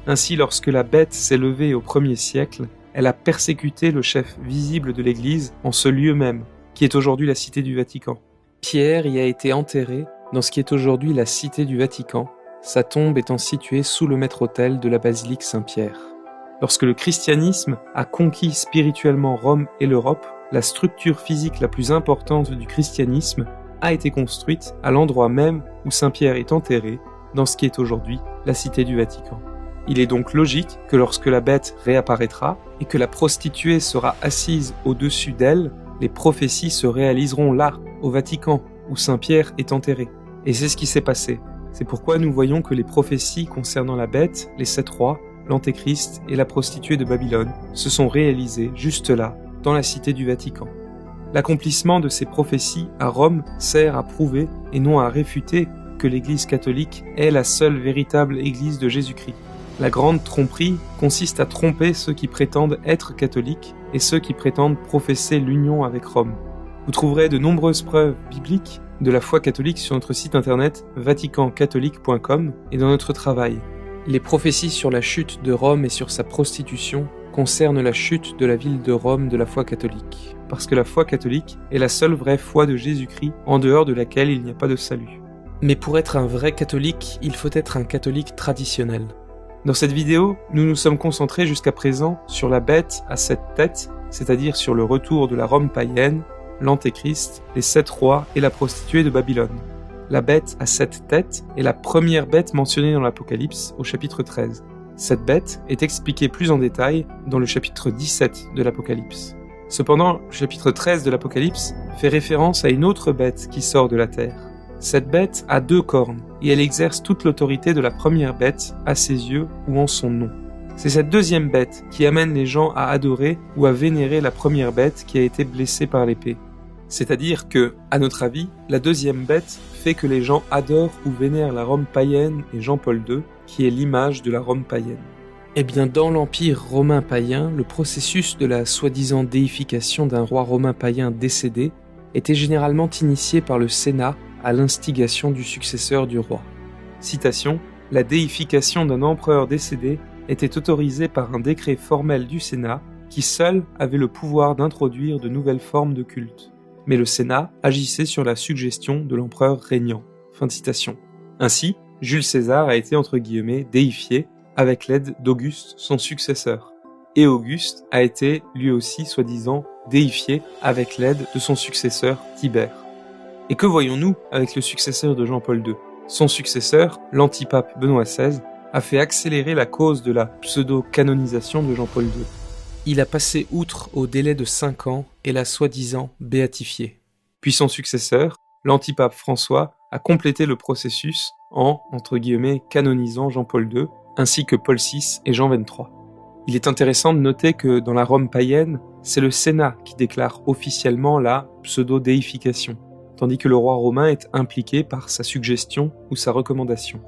Ainsi, lorsque la bête s'est levée au 1er siècle, elle a persécuté le chef visible de l'Église en ce lieu même, qui est aujourd'hui la cité du Vatican. Pierre y a été enterré dans ce qui est aujourd'hui la cité du Vatican, sa tombe étant située sous le maître-autel de la basilique Saint-Pierre. Lorsque le christianisme a conquis spirituellement Rome et l'Europe, la structure physique la plus importante du christianisme a été construite à l'endroit même où Saint-Pierre est enterré, dans ce qui est aujourd'hui la cité du Vatican. Il est donc logique que lorsque la bête réapparaîtra et que la prostituée sera assise au-dessus d'elle, les prophéties se réaliseront là, au Vatican, où Saint-Pierre est enterré. Et c'est ce qui s'est passé. C'est pourquoi nous voyons que les prophéties concernant la bête, les 7 rois, l'Antéchrist et la prostituée de Babylone se sont réalisées juste là, dans la cité du Vatican. L'accomplissement de ces prophéties à Rome sert à prouver et non à réfuter que l'Église catholique est la seule véritable Église de Jésus-Christ. La grande tromperie consiste à tromper ceux qui prétendent être catholiques et ceux qui prétendent professer l'union avec Rome. Vous trouverez de nombreuses preuves bibliques de la foi catholique sur notre site internet vaticancatholique.com et dans notre travail. Les prophéties sur la chute de Rome et sur sa prostitution concernent la chute de la ville de Rome de la foi catholique, parce que la foi catholique est la seule vraie foi de Jésus-Christ en dehors de laquelle il n'y a pas de salut. Mais pour être un vrai catholique, il faut être un catholique traditionnel. Dans cette vidéo, nous nous sommes concentrés jusqu'à présent sur la bête à 7 têtes, c'est-à-dire sur le retour de la Rome païenne, l'Antéchrist, les 7 rois et la prostituée de Babylone. La bête à 7 têtes est la première bête mentionnée dans l'Apocalypse au chapitre 13. Cette bête est expliquée plus en détail dans le chapitre 17 de l'Apocalypse. Cependant, le chapitre 13 de l'Apocalypse fait référence à une autre bête qui sort de la terre. Cette bête a 2 cornes, et elle exerce toute l'autorité de la première bête à ses yeux ou en son nom. C'est cette deuxième bête qui amène les gens à adorer ou à vénérer la première bête qui a été blessée par l'épée. C'est-à-dire que, à notre avis, la deuxième bête fait que les gens adorent ou vénèrent la Rome païenne et Jean-Paul II, qui est l'image de la Rome païenne. Eh bien, dans l'Empire romain païen, le processus de la soi-disant déification d'un roi romain païen décédé était généralement initié par le Sénat à l'instigation du successeur du roi. Citation, « La déification d'un empereur décédé était autorisée par un décret formel du Sénat qui seul avait le pouvoir d'introduire de nouvelles formes de culte. Mais le Sénat agissait sur la suggestion de l'empereur régnant. » Fin de citation. Ainsi, Jules César a été entre guillemets déifié avec l'aide d'Auguste, son successeur. Et Auguste a été lui aussi soi-disant déifié avec l'aide de son successeur Tibère. Et que voyons-nous avec le successeur de Jean-Paul II ? Son successeur, l'antipape Benoît XVI, a fait accélérer la cause de la pseudo-canonisation de Jean-Paul II. Il a passé outre au délai de 5 ans et l'a soi-disant béatifié. Puis son successeur, l'antipape François, a complété le processus en, entre guillemets, canonisant Jean-Paul II, ainsi que Paul VI et Jean XXIII. Il est intéressant de noter que dans la Rome païenne, c'est le Sénat qui déclare officiellement la pseudo-déification, tandis que le roi romain est impliqué par sa suggestion ou sa recommandation.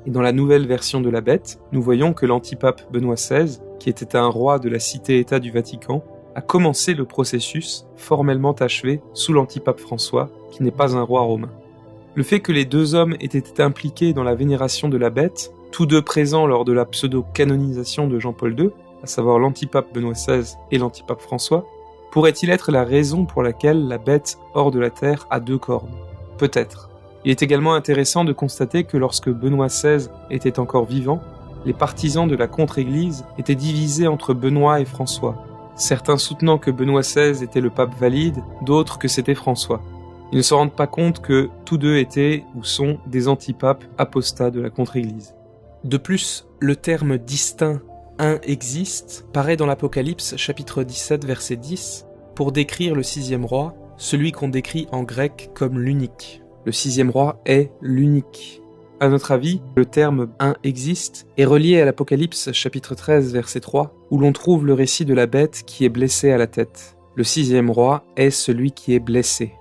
Et dans la nouvelle version de la Bête, nous voyons que l'antipape Benoît XVI, qui était un roi de la cité-État du Vatican, a commencé le processus, formellement achevé sous l'antipape François, qui n'est pas un roi romain. Le fait que les deux hommes aient été impliqués dans la vénération de la Bête, tous deux présents lors de la pseudo-canonisation de Jean-Paul II, à savoir l'antipape Benoît XVI et l'antipape François, pourrait-il être la raison pour laquelle la Bête hors de la terre a 2 cornes ? Peut-être. Il est également intéressant de constater que lorsque Benoît XVI était encore vivant, les partisans de la contre-église étaient divisés entre Benoît et François, certains soutenant que Benoît XVI était le pape valide, d'autres que c'était François. Ils ne se rendent pas compte que tous deux étaient ou sont des antipapes apostats de la contre-église. De plus, le terme distinct « un existe » paraît dans l'Apocalypse chapitre 17 verset 10 pour décrire le 6e roi, celui qu'on décrit en grec comme l'unique. Le 6e roi est l'unique. À notre avis, le terme « un existe » est relié à l'Apocalypse chapitre 13 verset 3 où l'on trouve le récit de la bête qui est blessée à la tête. Le 6e roi est celui qui est blessé.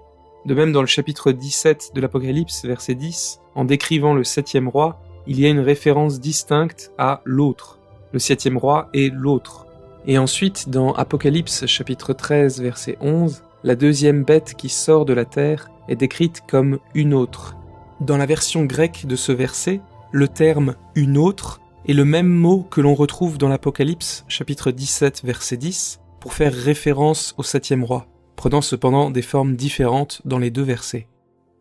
De même, dans le chapitre 17 de l'Apocalypse verset 10, en décrivant le 7e roi, il y a une référence distincte à l'autre. Le 7e roi est l'autre. Et ensuite, dans Apocalypse chapitre 13 verset 11, la 2e bête qui sort de la terre est décrite comme une autre. Dans la version grecque de ce verset, le terme « une autre » est le même mot que l'on retrouve dans l'Apocalypse chapitre 17 verset 10 pour faire référence au 7e roi, prenant cependant des formes différentes dans les 2 versets.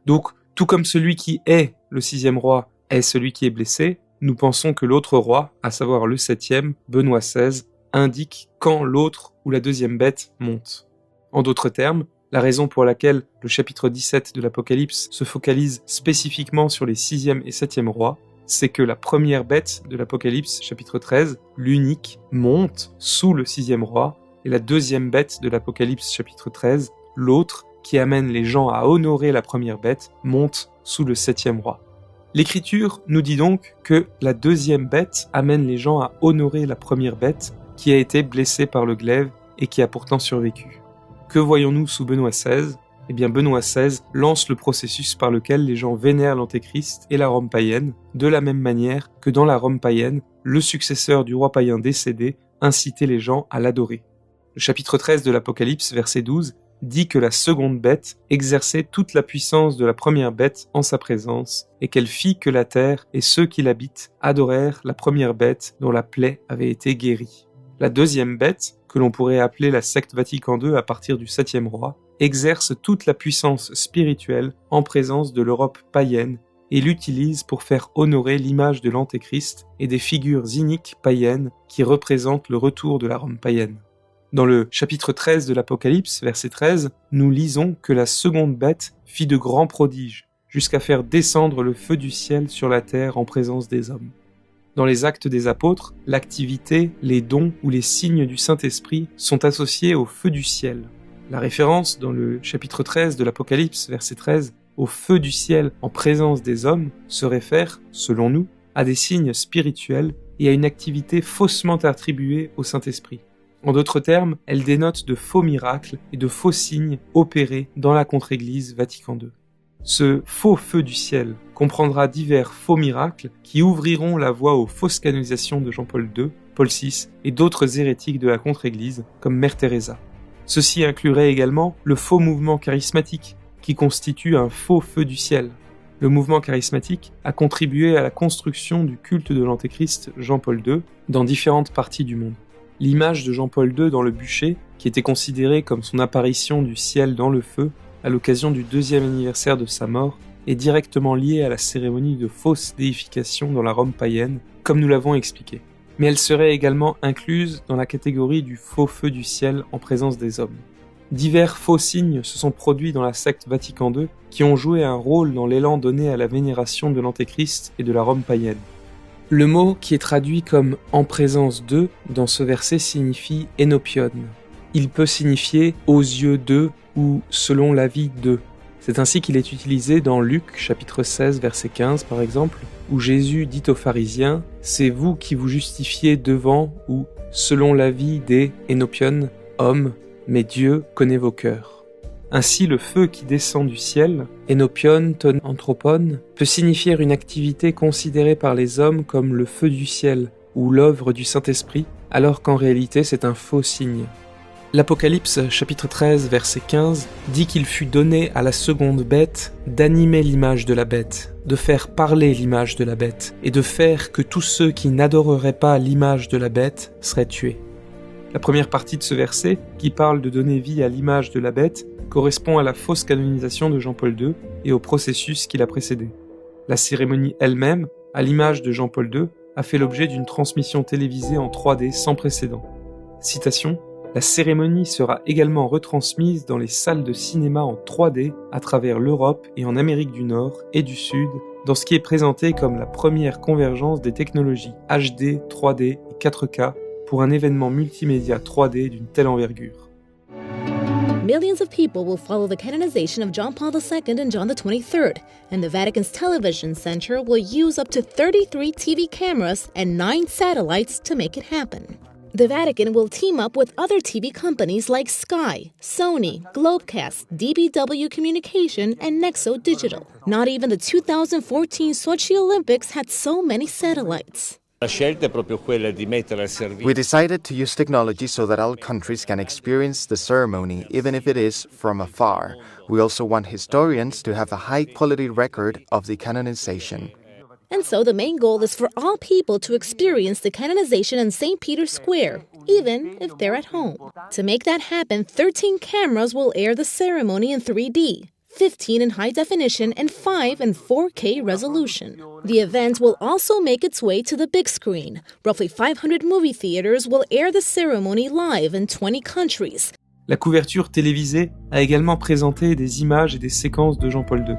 Donc, tout comme celui qui est le 6e roi est celui qui est blessé, nous pensons que l'autre roi, à savoir le 7e, Benoît XVI, indique quand l'autre ou la 2e bête monte. En d'autres termes, la raison pour laquelle le chapitre 17 de l'Apocalypse se focalise spécifiquement sur les 6e et 7e rois, c'est que la première bête de l'Apocalypse chapitre 13, l'unique, monte sous le 6e roi, et la 2e bête de l'Apocalypse chapitre 13, l'autre, qui amène les gens à honorer la première bête, monte sous le 7e roi. L'Écriture nous dit donc que la 2e bête amène les gens à honorer la première bête qui a été blessée par le glaive et qui a pourtant survécu. Que voyons-nous sous Benoît XVI ? Eh bien, Benoît XVI lance le processus par lequel les gens vénèrent l'Antéchrist et la Rome païenne, de la même manière que dans la Rome païenne, le successeur du roi païen décédé incitait les gens à l'adorer. Le chapitre 13 de l'Apocalypse, verset 12, dit que la seconde bête exerçait toute la puissance de la première bête en sa présence, et qu'elle fit que la terre et ceux qui l'habitent adorèrent la première bête dont la plaie avait été guérie. La 2e bête, que l'on pourrait appeler la secte Vatican II à partir du 7e roi, exerce toute la puissance spirituelle en présence de l'Europe païenne et l'utilise pour faire honorer l'image de l'Antéchrist et des figures iniques païennes qui représentent le retour de la Rome païenne. Dans le chapitre 13 de l'Apocalypse, verset 13, nous lisons que la seconde bête fit de grands prodiges, jusqu'à faire descendre le feu du ciel sur la terre en présence des hommes. Dans les Actes des Apôtres, l'activité, les dons ou les signes du Saint-Esprit sont associés au feu du ciel. La référence dans le chapitre 13 de l'Apocalypse, verset 13, au feu du ciel en présence des hommes se réfère, selon nous, à des signes spirituels et à une activité faussement attribuée au Saint-Esprit. En d'autres termes, elle dénote de faux miracles et de faux signes opérés dans la contre-église Vatican II. Ce faux feu du ciel comprendra divers faux miracles qui ouvriront la voie aux fausses canonisations de Jean-Paul II, Paul VI et d'autres hérétiques de la contre-église comme Mère Teresa. Ceci inclurait également le faux mouvement charismatique qui constitue un faux feu du ciel. Le mouvement charismatique a contribué à la construction du culte de l'Antéchrist Jean-Paul II dans différentes parties du monde. L'image de Jean-Paul II dans le bûcher, qui était considérée comme son apparition du ciel dans le feu, à l'occasion du 2e anniversaire de sa mort, est directement liée à la cérémonie de fausse déification dans la Rome païenne, comme nous l'avons expliqué. Mais elle serait également incluse dans la catégorie du faux feu du ciel en présence des hommes. Divers faux signes se sont produits dans la secte Vatican II qui ont joué un rôle dans l'élan donné à la vénération de l'Antéchrist et de la Rome païenne. Le mot qui est traduit comme « en présence de » dans ce verset signifie « enopion ». Il peut signifier « aux yeux de » ou « selon l'avis de ». C'est ainsi qu'il est utilisé dans Luc, chapitre 16, verset 15 par exemple, où Jésus dit aux pharisiens « c'est vous qui vous justifiez devant ou selon l'avis des enopion, hommes, mais Dieu connaît vos cœurs ». Ainsi, le feu qui descend du ciel, enopion ton anthropon, peut signifier une activité considérée par les hommes comme le feu du ciel ou l'œuvre du Saint-Esprit, alors qu'en réalité c'est un faux signe. L'Apocalypse, chapitre 13, verset 15, dit qu'il fut donné à la seconde bête d'animer l'image de la bête, de faire parler l'image de la bête, et de faire que tous ceux qui n'adoreraient pas l'image de la bête seraient tués. La première partie de ce verset, qui parle de donner vie à l'image de la bête, correspond à la fausse canonisation de Jean-Paul II et au processus qui l'a précédé. La cérémonie elle-même, à l'image de Jean-Paul II, a fait l'objet d'une transmission télévisée en 3D sans précédent. Citation : la cérémonie sera également retransmise dans les salles de cinéma en 3D à travers l'Europe et en Amérique du Nord et du Sud, dans ce qui est présenté comme la première convergence des technologies HD, 3D et 4K pour un événement multimédia 3D d'une telle envergure. Millions of people will follow the canonization of John Paul II and John XXIII, and the Vatican's television center will use up to 33 TV cameras and 9 satellites to make it happen. The Vatican will team up with other TV companies like Sky, Sony, Globecast, DBW Communication, and Nexo Digital. Not even the 2014 Sochi Olympics had so many satellites. We decided to use technology so that all countries can experience the ceremony, even if it is from afar. We also want historians to have a high-quality record of the canonization. And so the main goal is for all people to experience the canonization in St. Peter's Square, even if they're at home. To make that happen, 13 cameras will air the ceremony in 3D. 15 in high definition, and 5 in 4K resolution. The event will also make its way to the big screen. Roughly 500 movie theaters will air the ceremony live in 20 countries. La couverture télévisée a également présenté des images et des séquences de Jean-Paul II.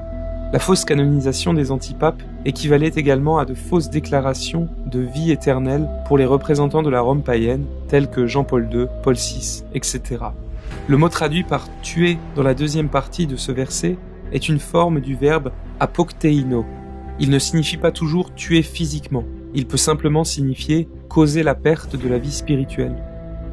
La fausse canonisation des antipapes équivalait également à de fausses déclarations de vie éternelle pour les représentants de la Rome païenne, tels que Jean-Paul II, Paul VI, etc. Le mot traduit par « tuer » dans la deuxième partie de ce verset est une forme du verbe « apokteino ». Il ne signifie pas toujours « tuer physiquement », il peut simplement signifier « causer la perte de la vie spirituelle ».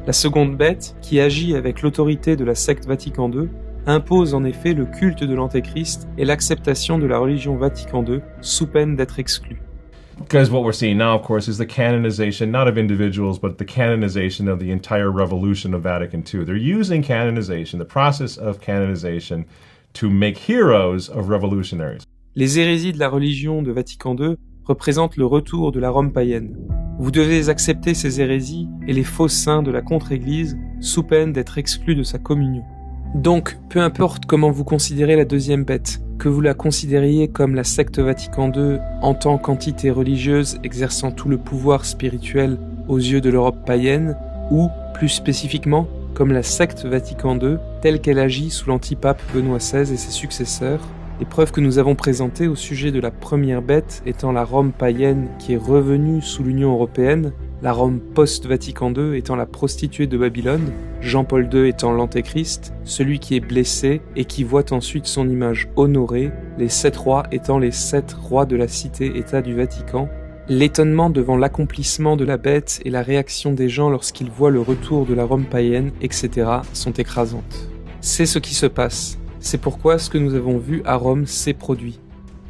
La seconde bête, qui agit avec l'autorité de la secte Vatican II, impose en effet le culte de l'Antéchrist et l'acceptation de la religion Vatican II sous peine d'être exclu. Because what we're seeing now, of course, is the canonization, not of individuals, but the canonization of the entire revolution of Vatican II. They're using canonization, the process of canonization, to make heroes of revolutionaries. Les hérésies de la religion de Vatican II représentent le retour de la Rome païenne. Vous devez accepter ces hérésies et les faux saints de la contre-église sous peine d'être exclus de sa communion. Donc, peu importe comment vous considérez la deuxième bête, que vous la considériez comme la secte Vatican II en tant qu'entité religieuse exerçant tout le pouvoir spirituel aux yeux de l'Europe païenne, ou, plus spécifiquement, comme la secte Vatican II telle qu'elle agit sous l'antipape Benoît XVI et ses successeurs, les preuves que nous avons présentées au sujet de la première bête étant la Rome païenne qui est revenue sous l'Union européenne, la Rome post-Vatican II étant la prostituée de Babylone, Jean-Paul II étant l'Antéchrist, celui qui est blessé et qui voit ensuite son image honorée, les 7 rois étant les 7 rois de la cité-État du Vatican, l'étonnement devant l'accomplissement de la bête et la réaction des gens lorsqu'ils voient le retour de la Rome païenne, etc. sont écrasantes. C'est ce qui se passe. C'est pourquoi ce que nous avons vu à Rome s'est produit.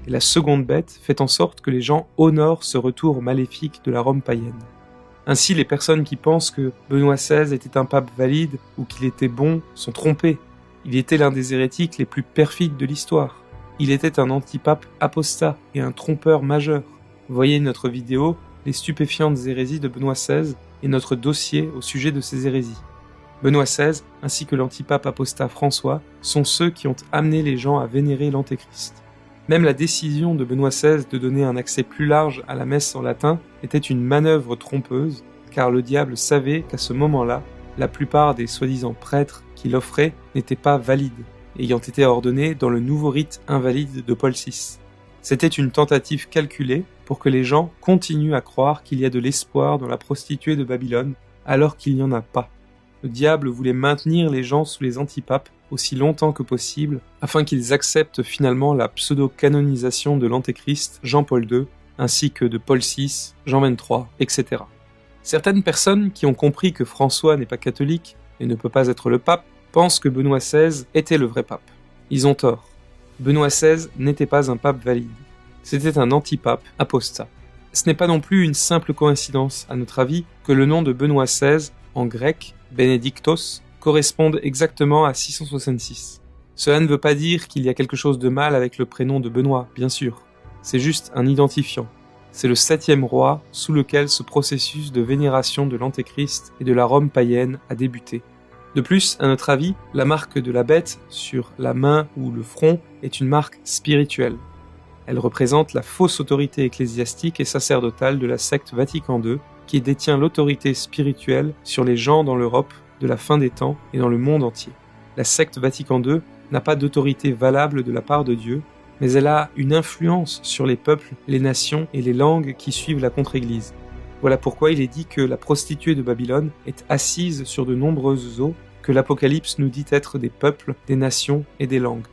Et la seconde bête fait en sorte que les gens honorent ce retour maléfique de la Rome païenne. Ainsi, les personnes qui pensent que Benoît XVI était un pape valide ou qu'il était bon sont trompées. Il était l'un des hérétiques les plus perfides de l'histoire. Il était un antipape apostat et un trompeur majeur. Voyez notre vidéo « Les stupéfiantes hérésies de Benoît XVI » et notre dossier au sujet de ces hérésies. Benoît XVI, ainsi que l'antipape apostat François, sont ceux qui ont amené les gens à vénérer l'Antéchrist. Même la décision de Benoît XVI de donner un accès plus large à la messe en latin était une manœuvre trompeuse, car le diable savait qu'à ce moment-là, la plupart des soi-disant prêtres qu'il offrait n'était pas valide, ayant été ordonné dans le nouveau rite invalide de Paul VI. C'était une tentative calculée pour que les gens continuent à croire qu'il y a de l'espoir dans la prostituée de Babylone, alors qu'il n'y en a pas. Le diable voulait maintenir les gens sous les antipapes aussi longtemps que possible, afin qu'ils acceptent finalement la pseudo-canonisation de l'Antéchrist, Jean-Paul II, ainsi que de Paul VI, Jean XXIII, etc. Certaines personnes qui ont compris que François n'est pas catholique et ne peut pas être le pape, pensent que Benoît XVI était le vrai pape. Ils ont tort. Benoît XVI n'était pas un pape valide. C'était un antipape apostat. Ce n'est pas non plus une simple coïncidence, à notre avis, que le nom de Benoît XVI, en grec, Benedictos, corresponde exactement à 666. Cela ne veut pas dire qu'il y a quelque chose de mal avec le prénom de Benoît, bien sûr. C'est juste un identifiant. C'est le 7e roi sous lequel ce processus de vénération de l'Antéchrist et de la Rome païenne a débuté. De plus, à notre avis, la marque de la bête sur la main ou le front est une marque spirituelle. Elle représente la fausse autorité ecclésiastique et sacerdotale de la secte Vatican II, qui détient l'autorité spirituelle sur les gens dans l'Europe de la fin des temps et dans le monde entier. La secte Vatican II n'a pas d'autorité valable de la part de Dieu, mais elle a une influence sur les peuples, les nations et les langues qui suivent la contre-église. Voilà pourquoi il est dit que la prostituée de Babylone est assise sur de nombreuses eaux, que l'Apocalypse nous dit être des peuples, des nations et des langues.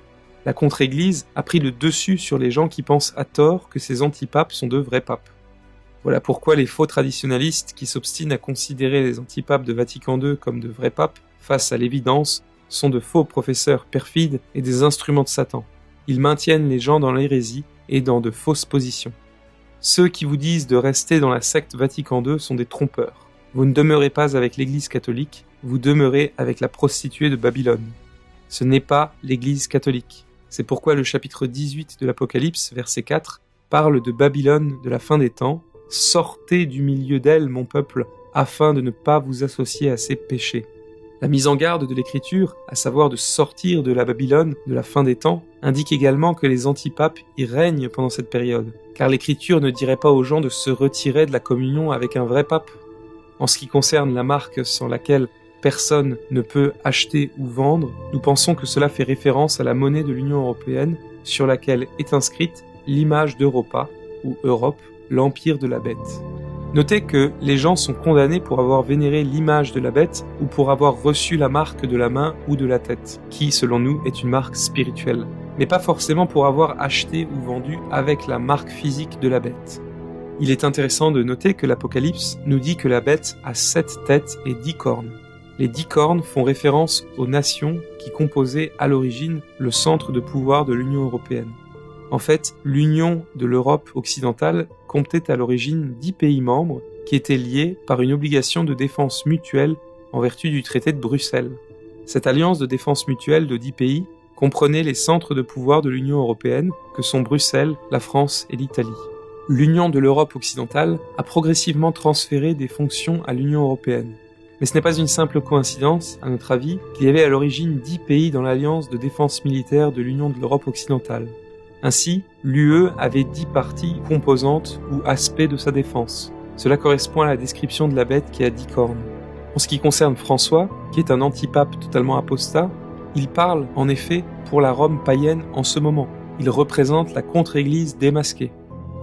La contre-église a pris le dessus sur les gens qui pensent à tort que ces antipapes sont de vrais papes. Voilà pourquoi les faux traditionalistes qui s'obstinent à considérer les antipapes de Vatican II comme de vrais papes, face à l'évidence, sont de faux professeurs perfides et des instruments de Satan. Ils maintiennent les gens dans l'hérésie et dans de fausses positions. Ceux qui vous disent de rester dans la secte Vatican II sont des trompeurs. Vous ne demeurez pas avec l'Église catholique, vous demeurez avec la prostituée de Babylone. Ce n'est pas l'Église catholique. C'est pourquoi le chapitre 18 de l'Apocalypse, verset 4, parle de Babylone de la fin des temps. « Sortez du milieu d'elle, mon peuple, afin de ne pas vous associer à ses péchés. » La mise en garde de l'Écriture, à savoir de sortir de la Babylone de la fin des temps, indique également que les antipapes y règnent pendant cette période, car l'Écriture ne dirait pas aux gens de se retirer de la communion avec un vrai pape. En ce qui concerne la marque sans laquelle personne ne peut acheter ou vendre, nous pensons que cela fait référence à la monnaie de l'Union européenne sur laquelle est inscrite l'image d'Europa, ou Europe, l'empire de la bête. Notez que les gens sont condamnés pour avoir vénéré l'image de la bête ou pour avoir reçu la marque de la main ou de la tête, qui, selon nous, est une marque spirituelle, mais pas forcément pour avoir acheté ou vendu avec la marque physique de la bête. Il est intéressant de noter que l'Apocalypse nous dit que la bête a 7 têtes et 10 cornes. Les 10 cornes font référence aux nations qui composaient à l'origine le centre de pouvoir de l'Union européenne. En fait, l'Union de l'Europe occidentale comptait à l'origine 10 pays membres qui étaient liés par une obligation de défense mutuelle en vertu du traité de Bruxelles. Cette alliance de défense mutuelle de 10 pays comprenait les centres de pouvoir de l'Union européenne que sont Bruxelles, la France et l'Italie. L'Union de l'Europe occidentale a progressivement transféré des fonctions à l'Union européenne. Mais ce n'est pas une simple coïncidence, à notre avis, qu'il y avait à l'origine 10 pays dans l'alliance de défense militaire de l'Union de l'Europe occidentale. Ainsi, l'UE avait 10 parties composantes ou aspects de sa défense. Cela correspond à la description de la bête qui a 10 cornes. En ce qui concerne François, qui est un antipape totalement apostat, il parle en effet pour la Rome païenne en ce moment. Il représente la contre-église démasquée.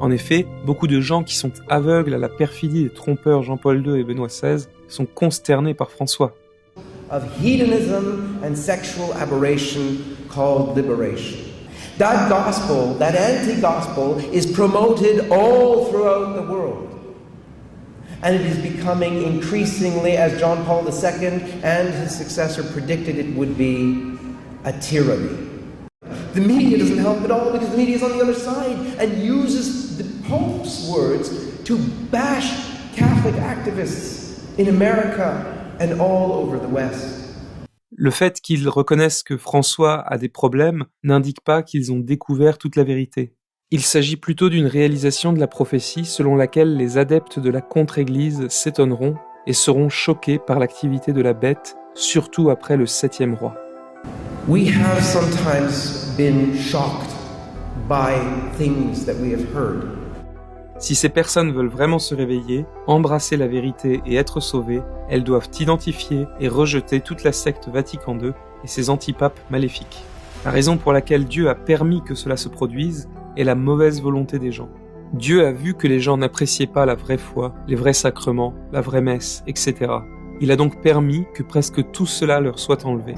En effet, beaucoup de gens qui sont aveugles à la perfidie des trompeurs Jean-Paul II et Benoît XVI sont consternés par François. Of hedonism and sexual aberration called liberation. That gospel, that anti-gospel, is promoted all throughout the world. And it is becoming increasingly, as John Paul II and his successor predicted it would be, a tyranny. The media doesn't help at all because the media is on the other side and uses the Pope's words to bash Catholic activists in America and all over the West. Le fait qu'ils reconnaissent que François a des problèmes n'indique pas qu'ils ont découvert toute la vérité. Il s'agit plutôt d'une réalisation de la prophétie selon laquelle les adeptes de la contre-église s'étonneront et seront choqués par l'activité de la bête, surtout après le 7e roi. We have sometimes been shocked by things that we have heard. Si ces personnes veulent vraiment se réveiller, embrasser la vérité et être sauvées, elles doivent identifier et rejeter toute la secte Vatican II et ses antipapes maléfiques. La raison pour laquelle Dieu a permis que cela se produise est la mauvaise volonté des gens. Dieu a vu que les gens n'appréciaient pas la vraie foi, les vrais sacrements, la vraie messe, etc. Il a donc permis que presque tout cela leur soit enlevé.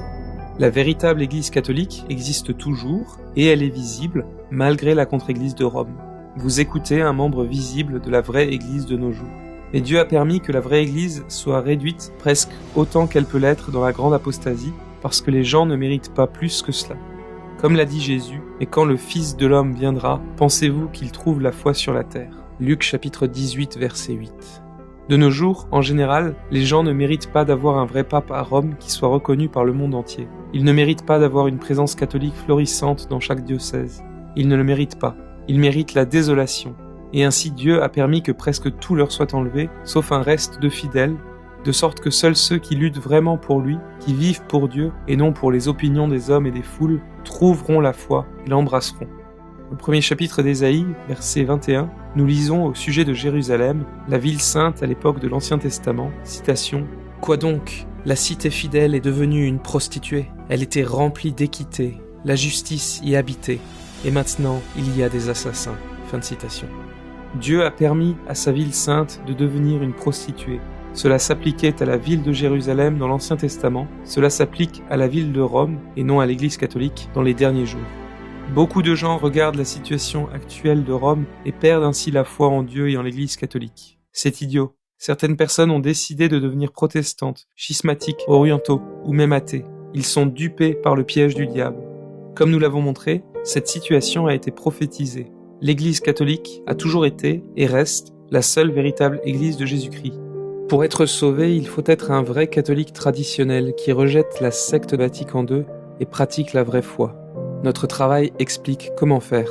La véritable Église catholique existe toujours et elle est visible malgré la contre-Église de Rome. Vous écoutez un membre visible de la vraie Église de nos jours. Et Dieu a permis que la vraie Église soit réduite presque autant qu'elle peut l'être dans la grande apostasie, parce que les gens ne méritent pas plus que cela. Comme l'a dit Jésus, « Et quand le Fils de l'homme viendra, pensez-vous qu'il trouve la foi sur la terre ?» Luc chapitre 18, verset 8. De nos jours, en général, les gens ne méritent pas d'avoir un vrai pape à Rome qui soit reconnu par le monde entier. Ils ne méritent pas d'avoir une présence catholique florissante dans chaque diocèse. Ils ne le méritent pas. Ils méritent la désolation. Et ainsi Dieu a permis que presque tout leur soit enlevé, sauf un reste de fidèles, de sorte que seuls ceux qui luttent vraiment pour lui, qui vivent pour Dieu et non pour les opinions des hommes et des foules, trouveront la foi et l'embrasseront. Au premier chapitre d'Ésaïe, verset 21, nous lisons au sujet de Jérusalem, la ville sainte à l'époque de l'Ancien Testament, citation « Quoi donc ? La cité fidèle est devenue une prostituée. Elle était remplie d'équité, la justice y habitait. Et maintenant, il y a des assassins. » Fin de citation. Dieu a permis à sa ville sainte de devenir une prostituée. Cela s'appliquait à la ville de Jérusalem dans l'Ancien Testament, cela s'applique à la ville de Rome et non à l'Église catholique dans les derniers jours. Beaucoup de gens regardent la situation actuelle de Rome et perdent ainsi la foi en Dieu et en l'Église catholique. C'est idiot. Certaines personnes ont décidé de devenir protestantes, schismatiques, orientaux ou même athées. Ils sont dupés par le piège du diable. Comme nous l'avons montré, cette situation a été prophétisée. L'Église catholique a toujours été et reste la seule véritable Église de Jésus-Christ. Pour être sauvé, il faut être un vrai catholique traditionnel qui rejette la secte Vatican II et pratique la vraie foi. Notre travail explique comment faire.